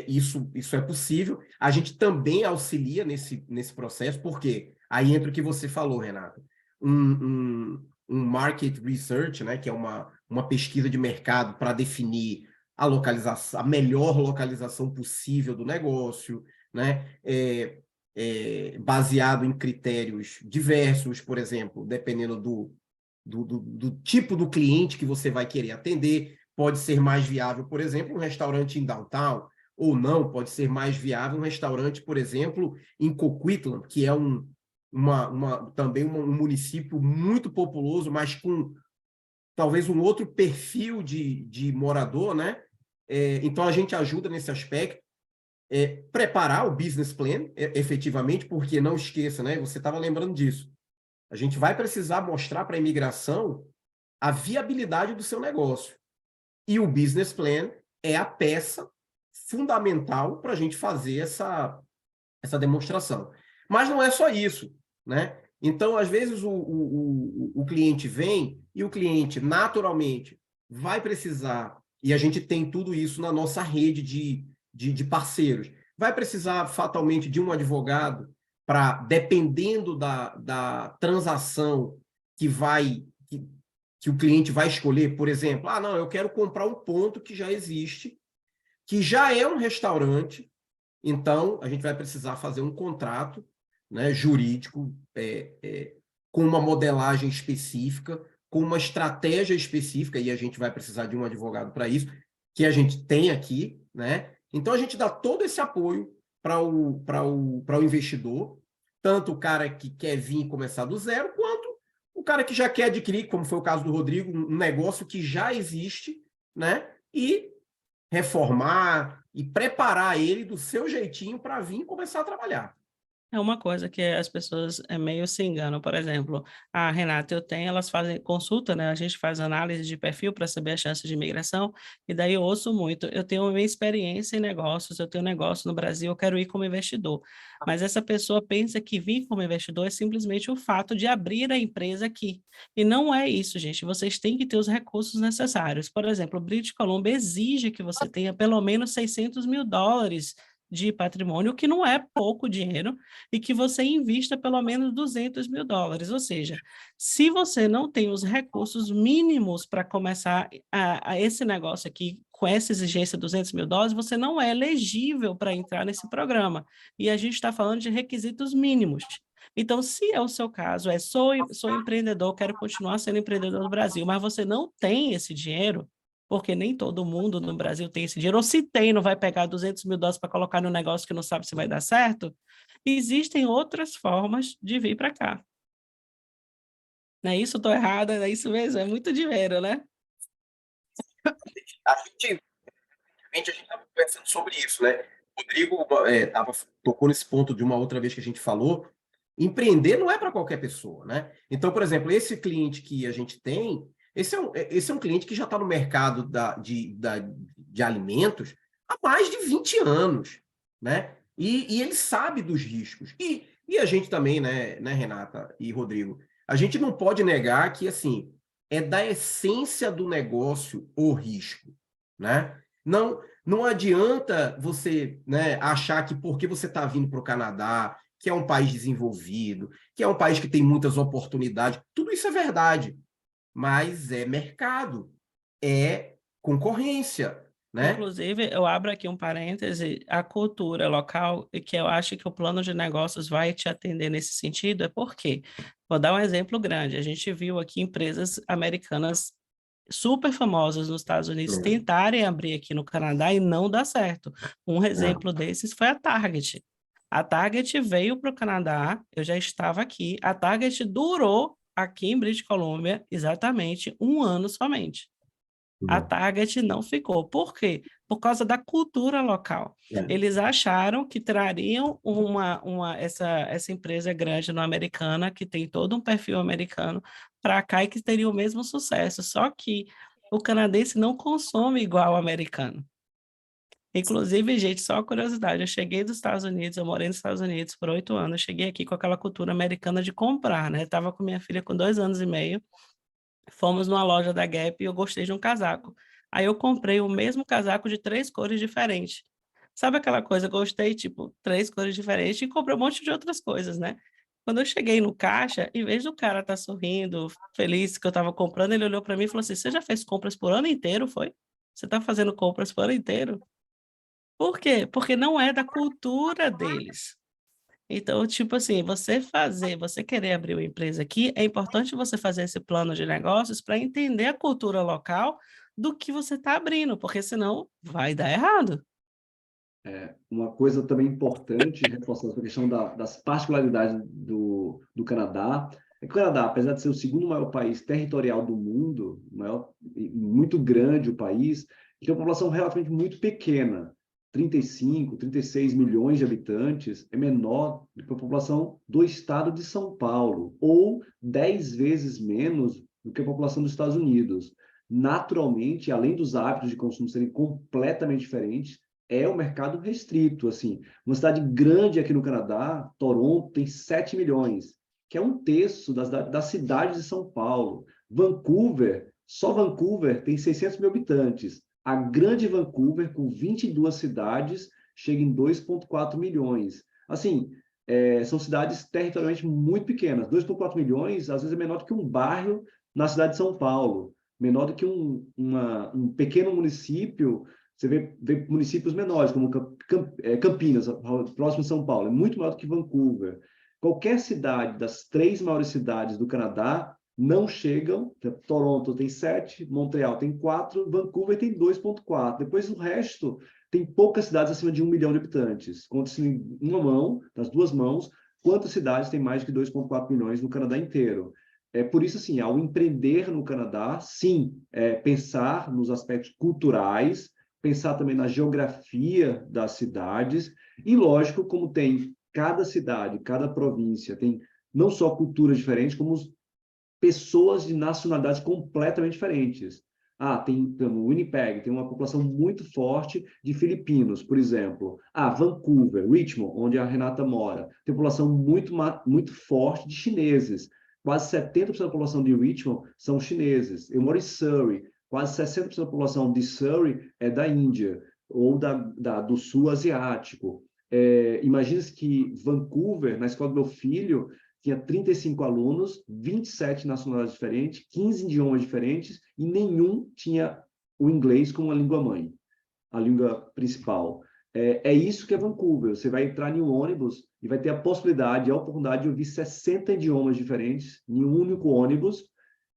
Isso é possível. A gente também auxilia nesse processo, porque aí entra o que você falou, Renata. Um market research, né, que é uma pesquisa de mercado para definir a localização, a melhor localização possível do negócio, né? Baseado em critérios diversos, por exemplo, dependendo do tipo do cliente que você vai querer atender. Pode ser mais viável, por exemplo, um restaurante em downtown, ou não, pode ser mais viável um restaurante, por exemplo, em Coquitlam, que é também um município muito populoso, mas com talvez um outro perfil de morador, né? Então, a gente ajuda nesse aspecto. Preparar o business plan, efetivamente, porque não esqueça, né? Você estava lembrando disso. A gente vai precisar mostrar para a imigração a viabilidade do seu negócio. E o business plan é a peça fundamental para a gente fazer essa demonstração. Mas não é só isso, né? Então, às vezes, o cliente vem e o cliente, naturalmente, vai precisar, e a gente tem tudo isso na nossa rede de parceiros, vai precisar fatalmente de um advogado para, dependendo da transação que o cliente vai escolher, por exemplo, não, eu quero comprar um ponto que já existe, que já é um restaurante, então a gente vai precisar fazer um contrato, né, jurídico, com uma modelagem específica, com uma estratégia específica, e a gente vai precisar de um advogado para isso, que a gente tem aqui, né? Então a gente dá todo esse apoio para o investidor, tanto o cara que quer vir e começar do zero, quanto o cara que já quer adquirir, como foi o caso do Rodrigo, um negócio que já existe, né? E reformar e preparar ele do seu jeitinho para vir e começar a trabalhar. É uma coisa que as pessoas meio se enganam. Por exemplo, a Renata, elas fazem consulta, né? A gente faz análise de perfil para saber as chances de imigração, e daí eu ouço muito. Eu tenho uma experiência em negócios, eu tenho um negócio no Brasil, eu quero ir como investidor. Mas essa pessoa pensa que vir como investidor é simplesmente o fato de abrir a empresa aqui. E não é isso, gente. Vocês têm que ter os recursos necessários. Por exemplo, o British Columbia exige que você tenha pelo menos $600 mil de patrimônio, o que não é pouco dinheiro, e que você invista pelo menos $200 mil. Ou seja, se você não tem os recursos mínimos para começar a esse negócio aqui, com essa exigência de $200 mil, você não é elegível para entrar nesse programa. E a gente está falando de requisitos mínimos. Então, se é o seu caso, sou empreendedor, quero continuar sendo empreendedor no Brasil, mas você não tem esse dinheiro, porque nem todo mundo no Brasil tem esse dinheiro, ou se tem, não vai pegar $200 mil para colocar no negócio que não sabe se vai dar certo, existem outras formas de vir para cá. Não é isso? Estou errada? É isso mesmo? É muito dinheiro, né? A gente estava conversando sobre isso, né? O Rodrigo tocou nesse ponto de uma outra vez que a gente falou. Empreender não é para qualquer pessoa, né? Então, por exemplo, esse cliente que a gente tem, esse é um cliente que já está no mercado de alimentos há mais de 20 anos, né? E ele sabe dos riscos. E a gente também, né, Renata e Rodrigo, a gente não pode negar que, assim, é da essência do negócio o risco, né? Não adianta você, né, achar que porque você está vindo para o Canadá, que é um país desenvolvido, que é um país que tem muitas oportunidades, tudo isso é verdade, mas é mercado, é concorrência, né? Inclusive, eu abro aqui um parêntese, a cultura local, e que eu acho que o plano de negócios vai te atender nesse sentido, é porque, vou dar um exemplo grande, a gente viu aqui empresas americanas super famosas nos Estados Unidos tentarem abrir aqui no Canadá e não dá certo. Um exemplo desses foi a Target. A Target veio para o Canadá, eu já estava aqui, a Target durou aqui em British Columbia exatamente 1 ano somente. A Target não ficou. Por quê? Por causa da cultura local. Eles acharam que trariam essa empresa grande no americana, que tem todo um perfil americano, para cá e que teria o mesmo sucesso. Só que o canadense não consome igual o americano. Inclusive, gente, só uma curiosidade, eu cheguei dos Estados Unidos, eu morei nos Estados Unidos por 8 anos, eu cheguei aqui com aquela cultura americana de comprar, né? Estava com minha filha com 2 anos e meio, fomos numa loja da Gap e eu gostei de um casaco. Aí eu comprei o mesmo casaco de 3 cores diferentes. Sabe aquela coisa, gostei, tipo, 3 cores diferentes e comprei um monte de outras coisas, né? Quando eu cheguei no caixa, em vez do cara estar sorrindo, feliz que eu estava comprando, ele olhou para mim e falou assim, você já fez compras por ano inteiro, foi? Você está fazendo compras por ano inteiro? Por quê? Porque não é da cultura deles. Então, tipo assim, você querer abrir uma empresa aqui, é importante você fazer esse plano de negócios para entender a cultura local do que você está abrindo, porque senão vai dar errado. Uma coisa também importante, reforçando a questão das particularidades do Canadá, é que o Canadá, apesar de ser o segundo maior país territorial do mundo, muito grande o país, tem uma população relativamente muito pequena, 35, 36 milhões de habitantes, é menor do que a população do estado de São Paulo, ou 10 vezes menos do que a população dos Estados Unidos. Naturalmente, além dos hábitos de consumo serem completamente diferentes, é um mercado restrito, assim. Uma cidade grande aqui no Canadá, Toronto, tem 7 milhões, que é um terço das cidades de São Paulo. Vancouver, só Vancouver tem 600 mil habitantes. A grande Vancouver, com 22 cidades, chega em 2,4 milhões. Assim, são cidades territorialmente muito pequenas. 2,4 milhões, às vezes, é menor do que um bairro na cidade de São Paulo, menor do que um pequeno município. Você vê municípios menores, como Campinas, próximo de São Paulo, é muito maior do que Vancouver. Qualquer cidade das 3 maiores cidades do Canadá não chegam. Toronto tem 7, Montreal tem 4, Vancouver tem 2,4. Depois o resto tem poucas cidades acima de 1 milhão de habitantes. Conta-se em uma mão, nas 2 mãos, quantas cidades têm mais de 2,4 milhões no Canadá inteiro. Por isso, assim, ao empreender no Canadá, sim, pensar nos aspectos culturais, pensar também na geografia das cidades, e lógico, como tem cada cidade, cada província, tem não só culturas diferentes, como pessoas de nacionalidades completamente diferentes. Tem o Winnipeg, tem uma população muito forte de filipinos, por exemplo. Vancouver, Richmond, onde a Renata mora, tem população muito forte de chineses. Quase 70% da população de Richmond são chineses. Eu moro em Surrey, quase 60% da população de Surrey é da Índia ou do sul asiático. Imagina-se que Vancouver, na escola do meu filho, tinha 35 alunos, 27 nacionalidades diferentes, 15 idiomas diferentes, e nenhum tinha o inglês como a língua-mãe, a língua principal. Isso que é Vancouver. Você vai entrar em um ônibus e vai ter a possibilidade, a oportunidade de ouvir 60 idiomas diferentes em um único ônibus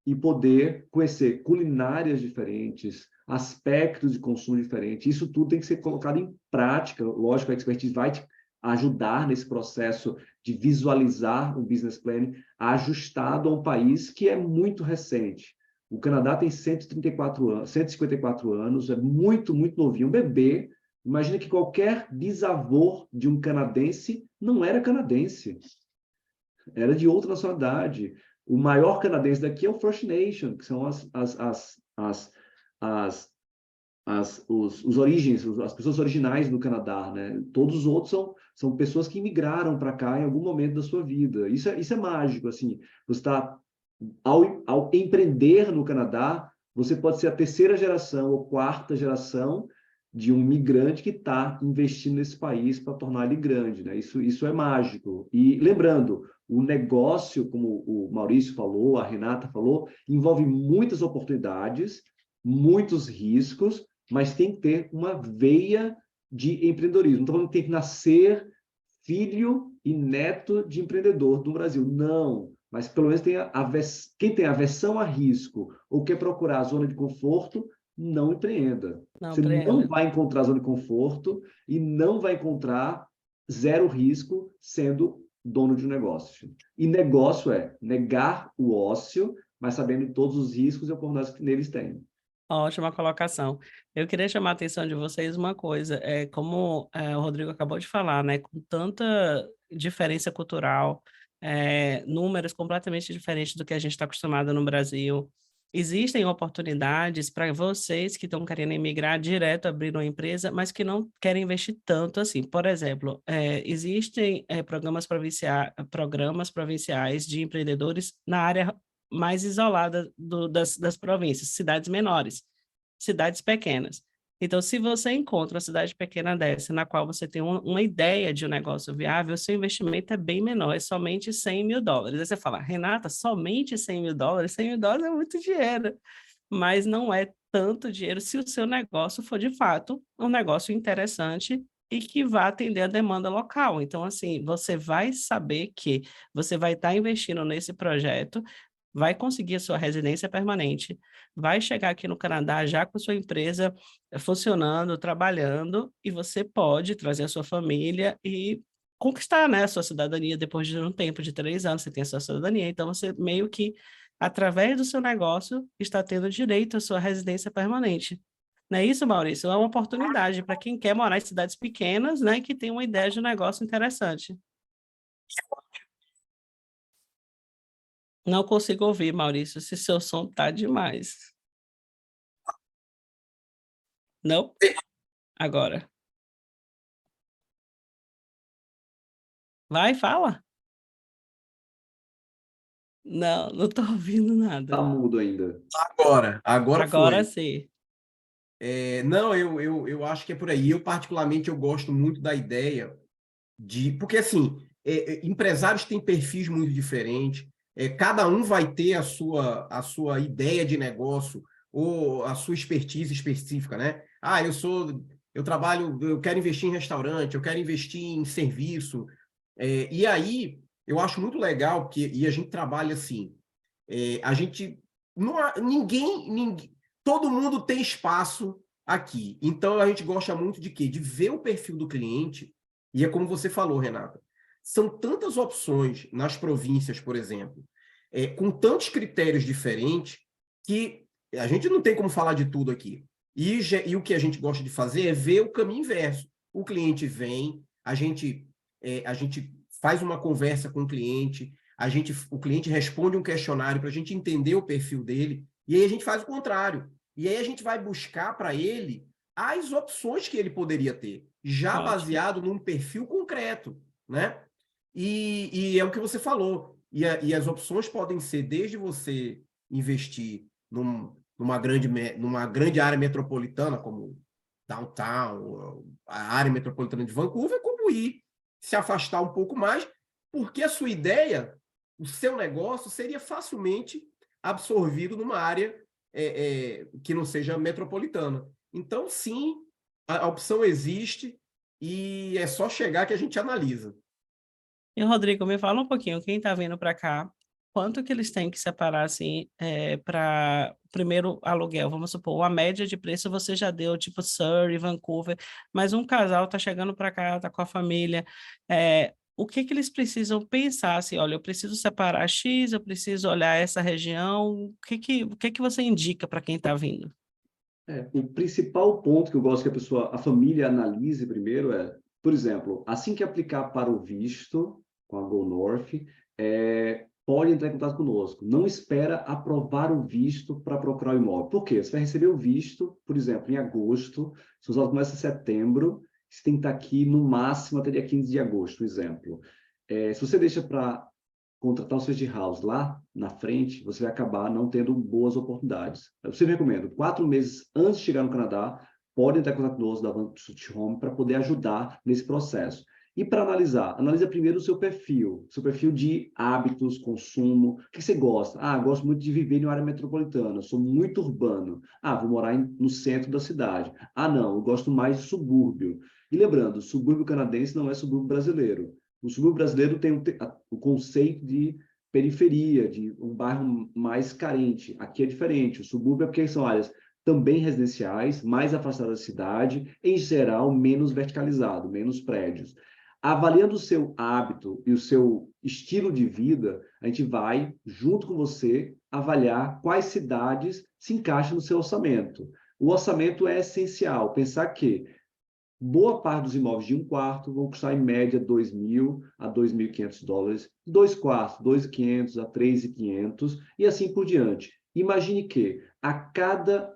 e poder conhecer culinárias diferentes, aspectos de consumo diferentes. Isso tudo tem que ser colocado em prática. Lógico, a expertise vai te ajudar nesse processo de visualizar o business plan ajustado a um país que é muito recente. O Canadá tem 154 anos, é muito, muito novinho, um bebê. Imagina que qualquer bisavô de um canadense não era canadense, era de outra nacionalidade. O maior canadense daqui é o First Nation, que são os origens, as pessoas originais do Canadá, né? Todos os outros são pessoas que imigraram para cá em algum momento da sua vida. Isso é mágico, assim. Você está, ao empreender no Canadá, você pode ser a 3ª geração ou 4ª geração de um migrante que está investindo nesse país para tornar ele grande, né? Isso é mágico. E lembrando, o negócio, como o Maurício falou, a Renata falou, envolve muitas oportunidades, muitos riscos, mas tem que ter uma veia de empreendedorismo. Então, não tem que nascer filho e neto de empreendedor do Brasil. Não, mas pelo menos quem tem aversão a risco ou quer procurar a zona de conforto, não empreenda. Você não vai encontrar zona de conforto e não vai encontrar zero risco sendo dono de um negócio. E negócio é negar o ócio, mas sabendo todos os riscos e oportunidades que neles têm. Ótima colocação. Eu queria chamar a atenção de vocês uma coisa, como o Rodrigo acabou de falar, né, com tanta diferença cultural, números completamente diferentes do que a gente está acostumado no Brasil, existem oportunidades para vocês que estão querendo emigrar direto, abrir uma empresa, mas que não querem investir tanto assim. Por exemplo, existem programas provinciais de empreendedores na área mais isolada das províncias, cidades menores, cidades pequenas. Então, se você encontra uma cidade pequena dessa, na qual você tem uma ideia de um negócio viável, o seu investimento é bem menor, é somente $100 mil. Aí você fala, Renata, somente $100 mil? $100 mil é muito dinheiro, mas não é tanto dinheiro se o seu negócio for, de fato, um negócio interessante e que vá atender a demanda local. Então, assim, você vai saber que você vai estar investindo nesse projeto vai conseguir a sua residência permanente, vai chegar aqui no Canadá já com a sua empresa funcionando, trabalhando, e você pode trazer a sua família e conquistar, né, a sua cidadania depois de um tempo de 3 anos, você tem a sua cidadania, então você meio que, através do seu negócio, está tendo direito à sua residência permanente. Não é isso, Maurício? É uma oportunidade para quem quer morar em cidades pequenas, né, que tem uma ideia de negócio interessante. Não consigo ouvir, Maurício, se seu som tá demais. Não? Agora. Vai, fala. Não, não tô ouvindo Tá nada. mudo ainda. Agora Agora foi. sim. Não, eu acho que é por aí. Eu, particularmente, eu gosto muito da ideia porque, assim, empresários têm perfis muito diferentes, cada um vai ter a sua ideia de negócio ou a sua expertise específica, né? Ah, eu trabalho, eu quero investir em restaurante, eu quero investir em serviço. E aí, eu acho muito legal, porque, e a gente trabalha assim, a gente, não há, ninguém, todo mundo tem espaço aqui. Então, a gente gosta muito de quê? De ver o perfil do cliente, e é como você falou, Renata, são tantas opções nas províncias, por exemplo, com tantos critérios diferentes, que a gente não tem como falar de tudo aqui. E o que a gente gosta de fazer é ver o caminho inverso. O cliente vem, a gente faz uma conversa com o cliente responde um questionário para a gente entender o perfil dele, e aí a gente faz o contrário. E aí a gente vai buscar para ele as opções que ele poderia ter, já Ótimo. baseado num perfil concreto, né? E é o que você falou. E as opções podem ser desde você investir numa grande área metropolitana, como downtown, a área metropolitana de Vancouver, como ir se afastar um pouco mais, porque a sua ideia, o seu negócio, seria facilmente absorvido numa área que não seja metropolitana. Então, sim, a opção existe e é só chegar que a gente analisa. E, Rodrigo, me fala um pouquinho, quem está vindo para cá, quanto que eles têm que separar, assim, para o primeiro aluguel? Vamos supor, uma média de preço você já deu, tipo Surrey, Vancouver, mas um casal está chegando para cá, está com a família, o que que eles precisam pensar, assim, olha, eu preciso separar X, eu preciso olhar essa região, o que que você indica para quem está vindo? O principal ponto que eu gosto que a família analise primeiro por exemplo, assim que aplicar para o visto com a Go North, pode entrar em contato conosco. Não espera aprovar o visto para procurar o imóvel. Por quê? Você vai receber o visto, por exemplo, em agosto, se os aulas começam em setembro, você tem que estar aqui no máximo até dia 15 de agosto, por exemplo. Se você deixa para contratar o Switch House lá na frente, você vai acabar não tendo boas oportunidades. Eu sempre recomendo, 4 meses antes de chegar no Canadá, pode entrar em contato conosco da Van Switch Home para poder ajudar nesse processo. E para analisar, analisa primeiro o seu perfil de hábitos, consumo, o que você gosta? Ah, gosto muito de viver em uma área metropolitana, sou muito urbano. Ah, vou morar no centro da cidade. Ah, não, eu gosto mais de subúrbio. E lembrando, subúrbio canadense não é subúrbio brasileiro. O subúrbio brasileiro tem o conceito de periferia, de um bairro mais carente. Aqui é diferente. O subúrbio é porque são áreas também residenciais, mais afastadas da cidade, em geral, menos verticalizado, menos prédios. Avaliando o seu hábito e o seu estilo de vida, a gente vai, junto com você, avaliar quais cidades se encaixam no seu orçamento. O orçamento é essencial. Pensar que boa parte dos imóveis de um quarto vão custar em média $2.000 a $2.500, 2 quartos, 2.500 a 3.500 e assim por diante. Imagine que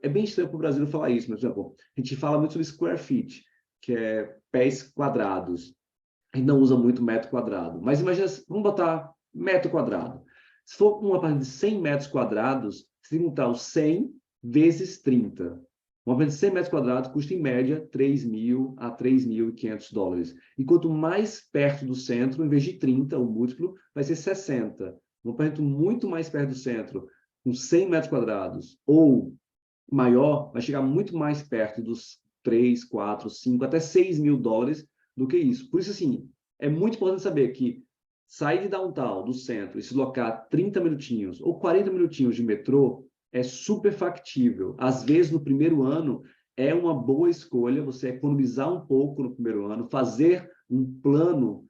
é bem estranho para o Brasil falar isso, mas, por exemplo, a gente fala muito sobre square feet, que é pés quadrados. A gente não usa muito metro quadrado, mas imagina, vamos botar metro quadrado. Se for um apartamento de 100 metros quadrados, você tem que montar os 100 vezes 30. Um apartamento de 100 metros quadrados custa, em média, $3.000 a $3.500. E quanto mais perto do centro, em vez de 30, o múltiplo vai ser 60. Um apartamento muito mais perto do centro, com 100 metros quadrados, ou maior, vai chegar muito mais perto dos 3, 4, 5, até $6.000 do que isso. Por isso, assim, é muito importante saber que sair de downtown, do centro, e se deslocar 30 minutinhos ou 40 minutinhos de metrô, é super factível. Às vezes, no primeiro ano, é uma boa escolha você economizar um pouco no primeiro ano, fazer um plano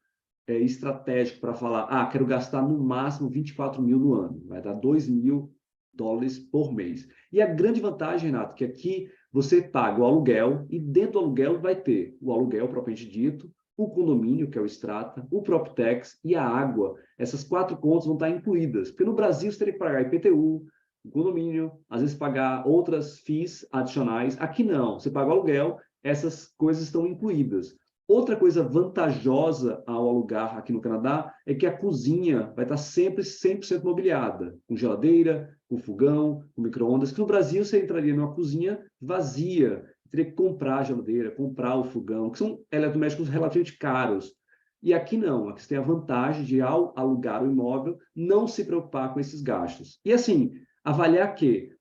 estratégico para falar, quero gastar no máximo 24 mil no ano, vai dar $2.000 por mês. E a grande vantagem, Renato, que aqui você paga o aluguel e dentro do aluguel vai ter o aluguel propriamente dito, o condomínio, que é o Extrata, o PropTax e a água. Essas 4 contas vão estar incluídas, porque no Brasil você teria que pagar IPTU, o condomínio, às vezes pagar outras FIIs adicionais. Aqui não, você paga o aluguel, essas coisas estão incluídas. Outra coisa vantajosa ao alugar aqui no Canadá é que a cozinha vai estar sempre 100% mobiliada, com geladeira, com fogão, com micro-ondas, que no Brasil você entraria numa cozinha vazia, teria que comprar a geladeira, comprar o fogão, que são eletrodomésticos relativamente caros. E aqui não, aqui você tem a vantagem de, ao alugar o imóvel, não se preocupar com esses gastos. E assim, avaliar que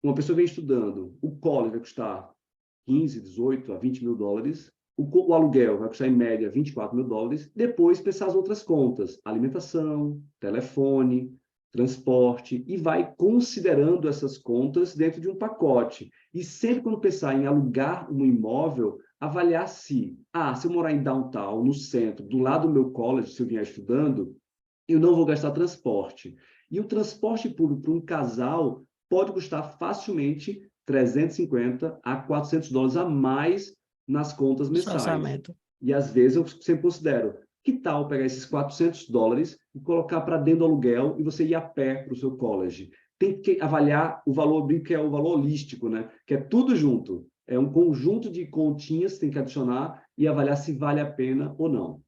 uma pessoa vem estudando, o college vai custar 15, 18 a 20 mil dólares, o aluguel vai custar em média 24 mil dólares, depois pensar as outras contas, alimentação, telefone, transporte, e vai considerando essas contas dentro de um pacote. E sempre quando pensar em alugar um imóvel, avaliar se eu morar em downtown, no centro, do lado do meu college, se eu vier estudando, eu não vou gastar transporte. E o transporte público para um casal pode custar facilmente 350 a 400 dólares a mais nas contas mensais. Orçamento. E às vezes eu sempre considero, que tal pegar esses 400 dólares e colocar para dentro do aluguel e você ir a pé para o seu college? Tem que avaliar o valor, que é o valor holístico, né? Que é tudo junto. É um conjunto de continhas que tem que adicionar e avaliar se vale a pena ou não.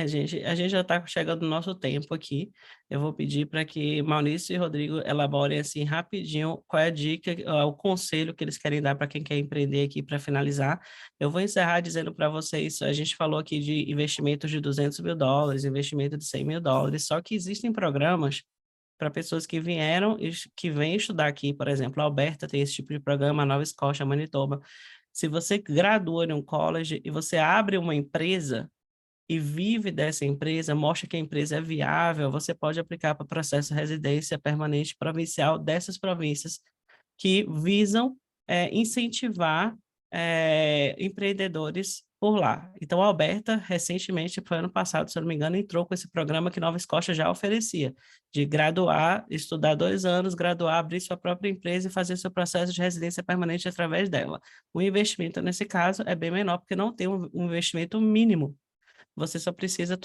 Gente, a gente já está chegando no nosso tempo aqui. Eu vou pedir para que Maurício e Rodrigo elaborem assim rapidinho qual é a dica, o conselho que eles querem dar para quem quer empreender aqui para finalizar. Eu vou encerrar dizendo para vocês, a gente falou aqui de investimentos de 200 mil dólares, investimento de 100 mil dólares, só que existem programas para pessoas que vieram e que vêm estudar aqui, por exemplo, a Alberta tem esse tipo de programa, a Nova Escócia, Manitoba. Se você gradua em um college e você abre uma empresa, e vive dessa empresa, mostra que a empresa é viável, você pode aplicar para o processo de residência permanente provincial dessas províncias que visam incentivar empreendedores por lá. Então, a Alberta, recentemente, foi ano passado, se eu não me engano, entrou com esse programa que Nova Escócia já oferecia, de graduar, estudar 2 anos, graduar, abrir sua própria empresa e fazer seu processo de residência permanente através dela. O investimento, nesse caso, é bem menor, porque não tem um investimento mínimo. Você só precisa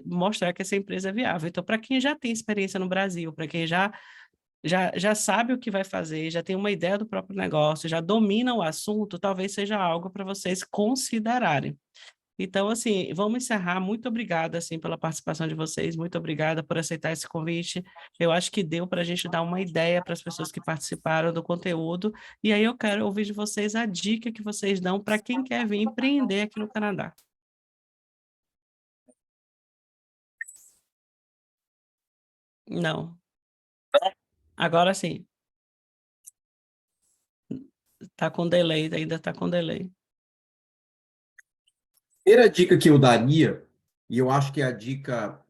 mostrar que essa empresa é viável. Então, para quem já tem experiência no Brasil, para quem já sabe o que vai fazer, já tem uma ideia do próprio negócio, já domina o assunto, talvez seja algo para vocês considerarem. Então, assim, vamos encerrar. Muito obrigada, assim, pela participação de vocês. Muito obrigada por aceitar esse convite. Eu acho que deu para a gente dar uma ideia para as pessoas que participaram do conteúdo. E aí eu quero ouvir de vocês a dica que vocês dão para quem quer vir empreender aqui no Canadá. Não. Agora sim. Tá com delay, ainda tá com delay. Primeira dica que eu daria, e eu acho que a dica,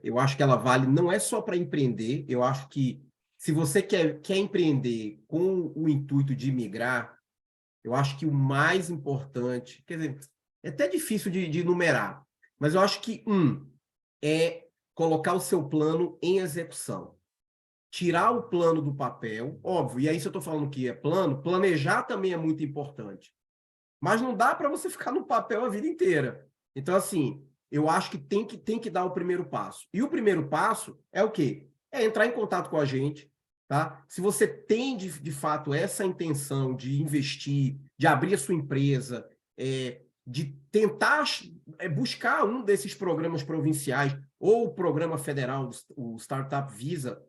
eu acho que ela vale, não é só para empreender, eu acho que se você quer empreender com o intuito de migrar, eu acho que o mais importante, quer dizer, é até difícil de numerar, mas eu acho que é colocar o seu plano em execução. Tirar o plano do papel, óbvio, e aí se eu estou falando que é plano, planejar também é muito importante. Mas não dá para você ficar no papel a vida inteira. Então, assim, eu acho que tem que dar o primeiro passo. E o primeiro passo é o quê? É entrar em contato com a gente, tá? Se você tem, de fato, essa intenção de investir, de abrir a sua empresa, de tentar buscar um desses programas provinciais ou o programa federal, o Startup Visa,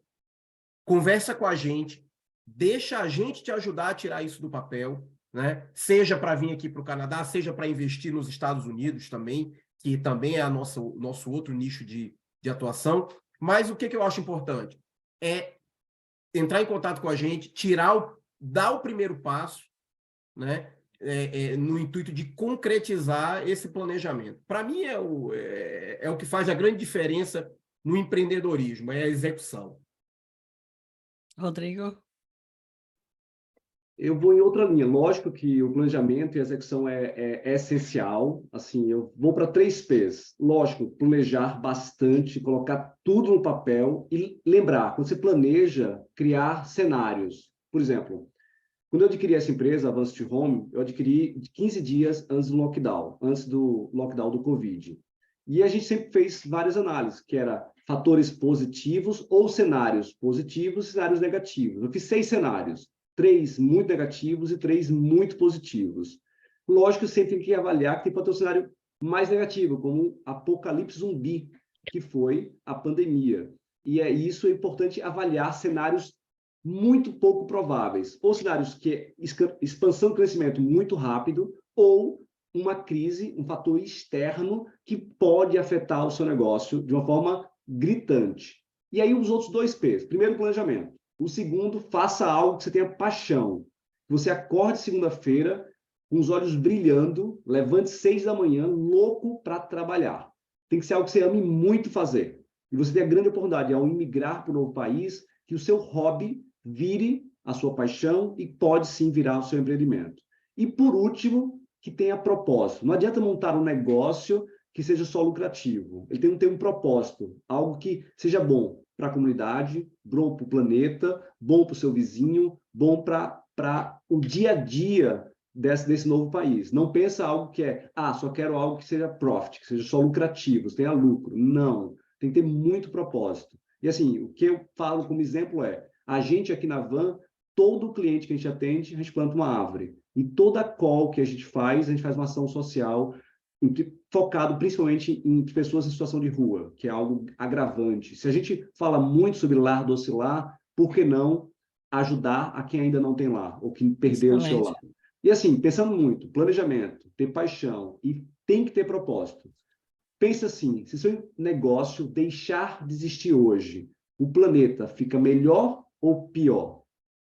conversa com a gente, deixa a gente te ajudar a tirar isso do papel, né? Seja para vir aqui para o Canadá, seja para investir nos Estados Unidos também, que também é o nosso outro nicho de atuação. Mas o que eu acho importante é entrar em contato com a gente, dar o primeiro passo, né? no intuito de concretizar esse planejamento. Para mim, é o que faz a grande diferença no empreendedorismo, é a execução. Rodrigo? Eu vou em outra linha. Lógico que o planejamento e a execução é essencial. Assim, eu vou para 3 P's. Lógico, planejar bastante, colocar tudo no papel e lembrar, quando você planeja, criar cenários. Por exemplo, quando eu adquiri essa empresa, a Vancity Home, eu adquiri 15 dias antes do lockdown do Covid. E a gente sempre fez várias análises, que era fatores positivos ou cenários positivos e cenários negativos. Eu fiz 6 cenários. 3 muito negativos e 3 muito positivos. Lógico que você tem que avaliar que pode ter um cenário mais negativo, como um apocalipse zumbi, que foi a pandemia. E isso é importante avaliar cenários muito pouco prováveis, ou cenários que é expansão e crescimento muito rápido, ou uma crise, um fator externo que pode afetar o seu negócio de uma forma gritante. E aí os outros 2 P's. Primeiro, planejamento. O segundo, faça algo que você tenha paixão. Você acorde segunda-feira com os olhos brilhando, levante 6 da manhã, louco para trabalhar. Tem que ser algo que você ame muito fazer. E você tem a grande oportunidade, ao imigrar para um novo país, que o seu hobby vire a sua paixão e pode sim virar o seu empreendimento. E por último, que tenha propósito. Não adianta montar um negócio que seja só lucrativo. Ele tem que ter um propósito, algo que seja bom para a comunidade, bom para o planeta, bom para o seu vizinho, bom para o dia a dia desse novo país. Não pensa algo que só quero algo que seja profit, que seja só lucrativo, que tenha lucro. Não, tem que ter muito propósito. E assim, o que eu falo como exemplo a gente aqui na Van, todo cliente que a gente atende, a gente planta uma árvore. E toda call que a gente faz uma ação social focado principalmente em pessoas em situação de rua, que é algo agravante. Se a gente fala muito sobre lar docilar, por que não ajudar a quem ainda não tem lar, ou que perdeu o seu lar? E assim, pensando muito, planejamento, ter paixão e tem que ter propósito. Pensa assim, se seu negócio deixar de existir hoje, o planeta fica melhor ou pior?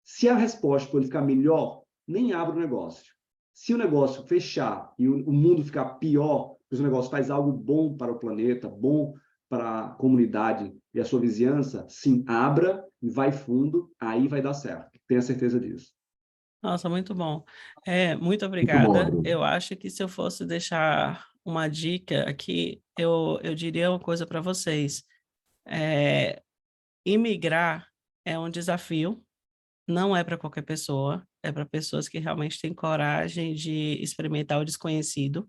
Se a resposta for ficar melhor, nem abra o negócio. Se o negócio fechar e o mundo ficar pior, se o negócio faz algo bom para o planeta, bom para a comunidade e a sua vizinhança, sim, abra e vai fundo, aí vai dar certo. Tenha certeza disso. Nossa, muito bom. Muito Muito obrigada. bom, Bruno. Eu acho que se eu fosse deixar uma dica aqui, eu diria uma coisa para vocês. Imigrar é um desafio, não é para qualquer pessoa, é para pessoas que realmente têm coragem de experimentar o desconhecido,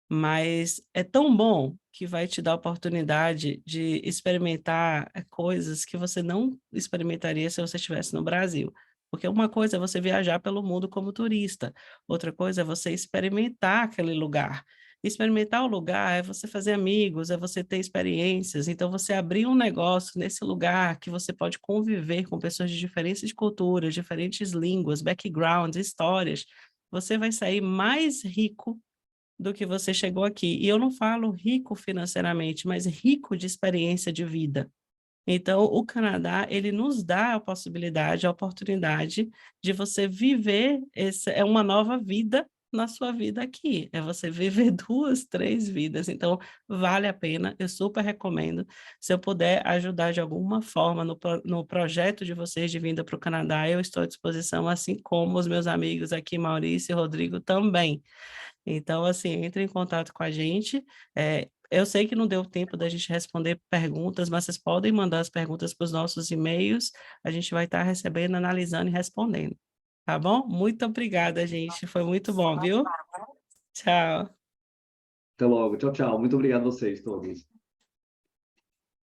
mas é tão bom que vai te dar a oportunidade de experimentar coisas que você não experimentaria se você estivesse no Brasil. Porque uma coisa é você viajar pelo mundo como turista, outra coisa é você experimentar aquele lugar. Experimentar o lugar é você fazer amigos, é você ter experiências. Então, você abrir um negócio nesse lugar que você pode conviver com pessoas de diferentes culturas, diferentes línguas, backgrounds, histórias, você vai sair mais rico do que você chegou aqui. E eu não falo rico financeiramente, mas rico de experiência de vida. Então, o Canadá, ele nos dá a possibilidade, a oportunidade de você viver uma nova vida na sua vida aqui. É você viver 2, 3 vidas. Então, vale a pena, eu super recomendo. Se eu puder ajudar de alguma forma no projeto de vocês de vinda para o Canadá, eu estou à disposição, assim como os meus amigos aqui, Maurício e Rodrigo, também. Então, assim, entre em contato com a gente. Eu sei que não deu tempo da gente responder perguntas, mas vocês podem mandar as perguntas para os nossos e-mails. A gente vai estar recebendo, analisando e respondendo. Tá bom? Muito obrigada, gente. Foi muito bom, viu? Tchau. Até logo. Tchau, tchau. Muito obrigado a vocês todos.